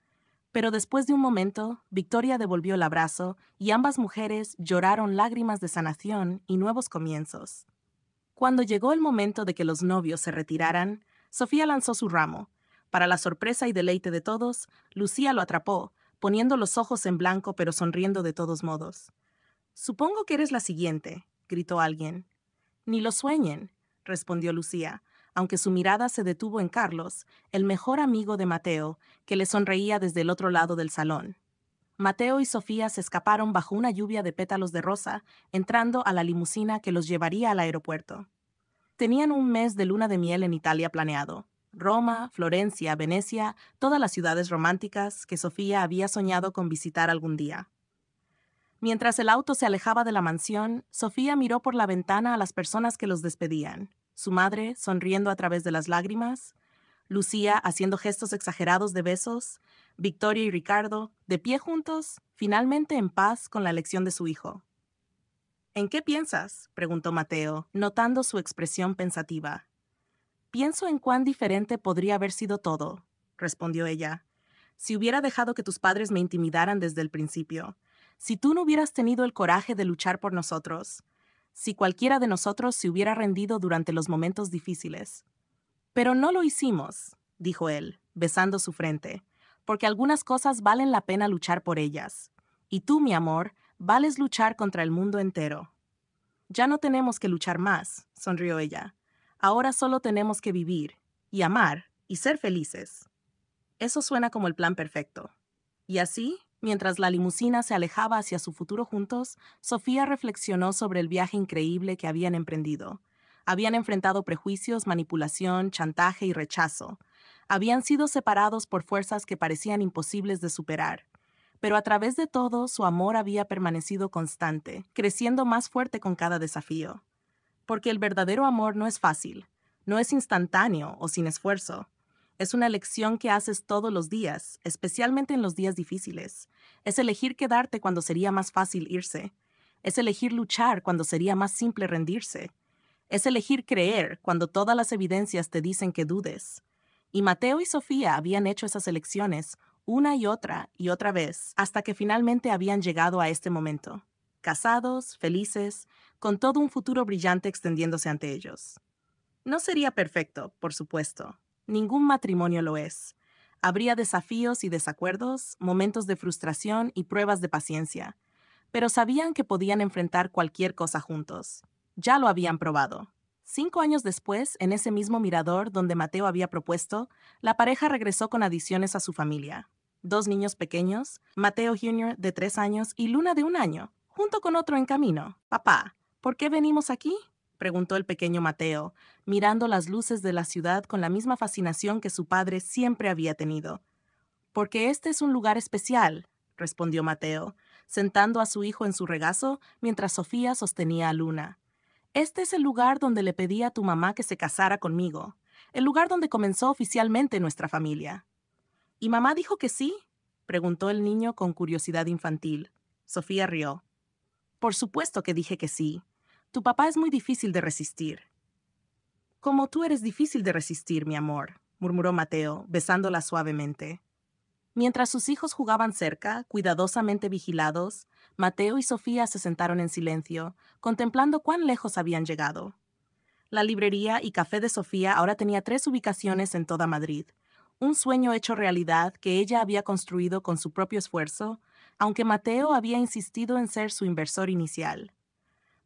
Pero después de un momento, Victoria devolvió el abrazo y ambas mujeres lloraron lágrimas de sanación y nuevos comienzos. Cuando llegó el momento de que los novios se retiraran, Sofía lanzó su ramo. Para la sorpresa y deleite de todos, Lucía lo atrapó, poniendo los ojos en blanco pero sonriendo de todos modos. Supongo que eres la siguiente, gritó alguien. Ni lo sueñen, respondió Lucía, aunque su mirada se detuvo en Carlos, el mejor amigo de Mateo, que le sonreía desde el otro lado del salón. Mateo y Sofía se escaparon bajo una lluvia de pétalos de rosa, entrando a la limusina que los llevaría al aeropuerto. Tenían un mes de luna de miel en Italia planeado. Roma, Florencia, Venecia, todas las ciudades románticas que Sofía había soñado con visitar algún día. Mientras el auto se alejaba de la mansión, Sofía miró por la ventana a las personas que los despedían. Su madre, sonriendo a través de las lágrimas, Lucía haciendo gestos exagerados de besos, Victoria y Ricardo, de pie juntos, finalmente en paz con la elección de su hijo. ¿En qué piensas?, preguntó Mateo, notando su expresión pensativa. Pienso en cuán diferente podría haber sido todo, respondió ella, si hubiera dejado que tus padres me intimidaran desde el principio. Si tú no hubieras tenido el coraje de luchar por nosotros, si cualquiera de nosotros se hubiera rendido durante los momentos difíciles. Pero no lo hicimos, dijo él, besando su frente, porque algunas cosas valen la pena luchar por ellas. Y tú, mi amor, vales luchar contra el mundo entero. Ya no tenemos que luchar más, sonrió ella. Ahora solo tenemos que vivir, y amar, y ser felices. Eso suena como el plan perfecto. Y así, mientras la limusina se alejaba hacia su futuro juntos, Sofía reflexionó sobre el viaje increíble que habían emprendido. Habían enfrentado prejuicios, manipulación, chantaje y rechazo. Habían sido separados por fuerzas que parecían imposibles de superar. Pero a través de todo, su amor había permanecido constante, creciendo más fuerte con cada desafío. Porque el verdadero amor no es fácil, no es instantáneo o sin esfuerzo. Es una elección que haces todos los días, especialmente en los días difíciles. Es elegir quedarte cuando sería más fácil irse. Es elegir luchar cuando sería más simple rendirse. Es elegir creer cuando todas las evidencias te dicen que dudes. Y Mateo y Sofía habían hecho esas elecciones una y otra vez, hasta que finalmente habían llegado a este momento. Casados, felices, con todo un futuro brillante extendiéndose ante ellos. No sería perfecto, por supuesto. Ningún matrimonio lo es. Habría desafíos y desacuerdos, momentos de frustración y pruebas de paciencia. Pero sabían que podían enfrentar cualquier cosa juntos. Ya lo habían probado. 5 años después, en ese mismo mirador donde Mateo había propuesto, la pareja regresó con adiciones a su familia. 2 niños pequeños, Mateo Jr. de 3 años y Luna de 1 año, junto con otro en camino. Papá, ¿por qué venimos aquí?, preguntó el pequeño Mateo, mirando las luces de la ciudad con la misma fascinación que su padre siempre había tenido. Porque este es un lugar especial, respondió Mateo, sentando a su hijo en su regazo mientras Sofía sostenía a Luna. Este es el lugar donde le pedí a tu mamá que se casara conmigo, el lugar donde comenzó oficialmente nuestra familia. ¿Y mamá dijo que sí?, preguntó el niño con curiosidad infantil. Sofía rió. Por supuesto que dije que sí. Tu papá es muy difícil de resistir. Como tú eres difícil de resistir, mi amor, murmuró Mateo, besándola suavemente. Mientras sus hijos jugaban cerca, cuidadosamente vigilados, Mateo y Sofía se sentaron en silencio, contemplando cuán lejos habían llegado. La librería y café de Sofía ahora tenía 3 ubicaciones en toda Madrid, un sueño hecho realidad que ella había construido con su propio esfuerzo, aunque Mateo había insistido en ser su inversor inicial.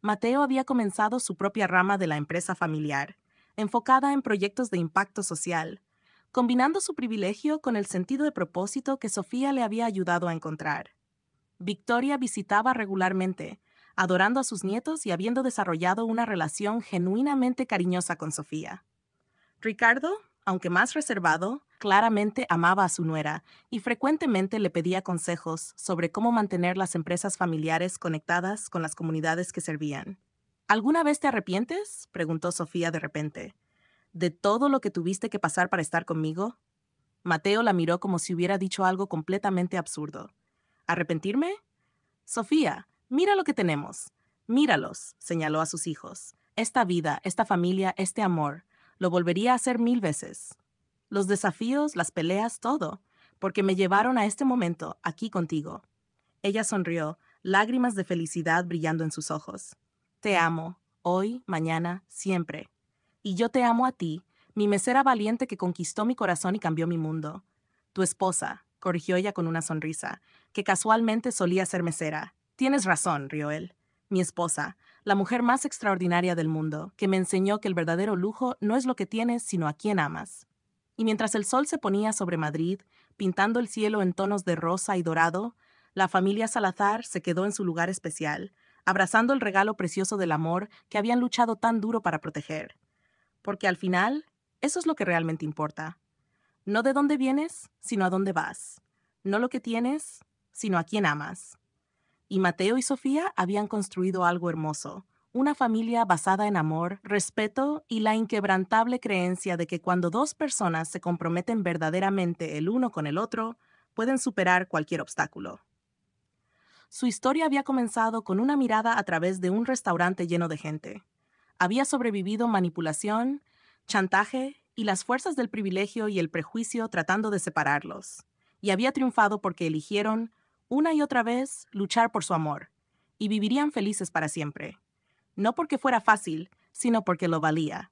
Mateo había comenzado su propia rama de la empresa familiar, enfocada en proyectos de impacto social, combinando su privilegio con el sentido de propósito que Sofía le había ayudado a encontrar. Victoria visitaba regularmente, adorando a sus nietos y habiendo desarrollado una relación genuinamente cariñosa con Sofía. Ricardo, aunque más reservado, claramente amaba a su nuera y frecuentemente le pedía consejos sobre cómo mantener las empresas familiares conectadas con las comunidades que servían. ¿Alguna vez te arrepientes?, preguntó Sofía de repente. ¿De todo lo que tuviste que pasar para estar conmigo? Mateo la miró como si hubiera dicho algo completamente absurdo. ¿Arrepentirme? Sofía, mira lo que tenemos. Míralos, señaló a sus hijos. Esta vida, esta familia, este amor. Lo volvería a hacer 1000 veces. Los desafíos, las peleas, todo. Porque me llevaron a este momento, aquí contigo. Ella sonrió, lágrimas de felicidad brillando en sus ojos. Te amo, hoy, mañana, siempre. Y yo te amo a ti, mi mesera valiente que conquistó mi corazón y cambió mi mundo. Tu esposa, corrigió ella con una sonrisa, que casualmente solía ser mesera. Tienes razón, rió él. Mi esposa, la mujer más extraordinaria del mundo, que me enseñó que el verdadero lujo no es lo que tienes, sino a quién amas. Y mientras el sol se ponía sobre Madrid, pintando el cielo en tonos de rosa y dorado, la familia Salazar se quedó en su lugar especial, abrazando el regalo precioso del amor que habían luchado tan duro para proteger. Porque al final, eso es lo que realmente importa. No de dónde vienes, sino a dónde vas. No lo que tienes, sino a quién amas. Y Mateo y Sofía habían construido algo hermoso, una familia basada en amor, respeto y la inquebrantable creencia de que cuando 2 personas se comprometen verdaderamente el uno con el otro, pueden superar cualquier obstáculo. Su historia había comenzado con una mirada a través de un restaurante lleno de gente. Había sobrevivido manipulación, chantaje y las fuerzas del privilegio y el prejuicio tratando de separarlos. Y había triunfado porque eligieron, una y otra vez, luchar por su amor, y vivirían felices para siempre. No porque fuera fácil, sino porque lo valía.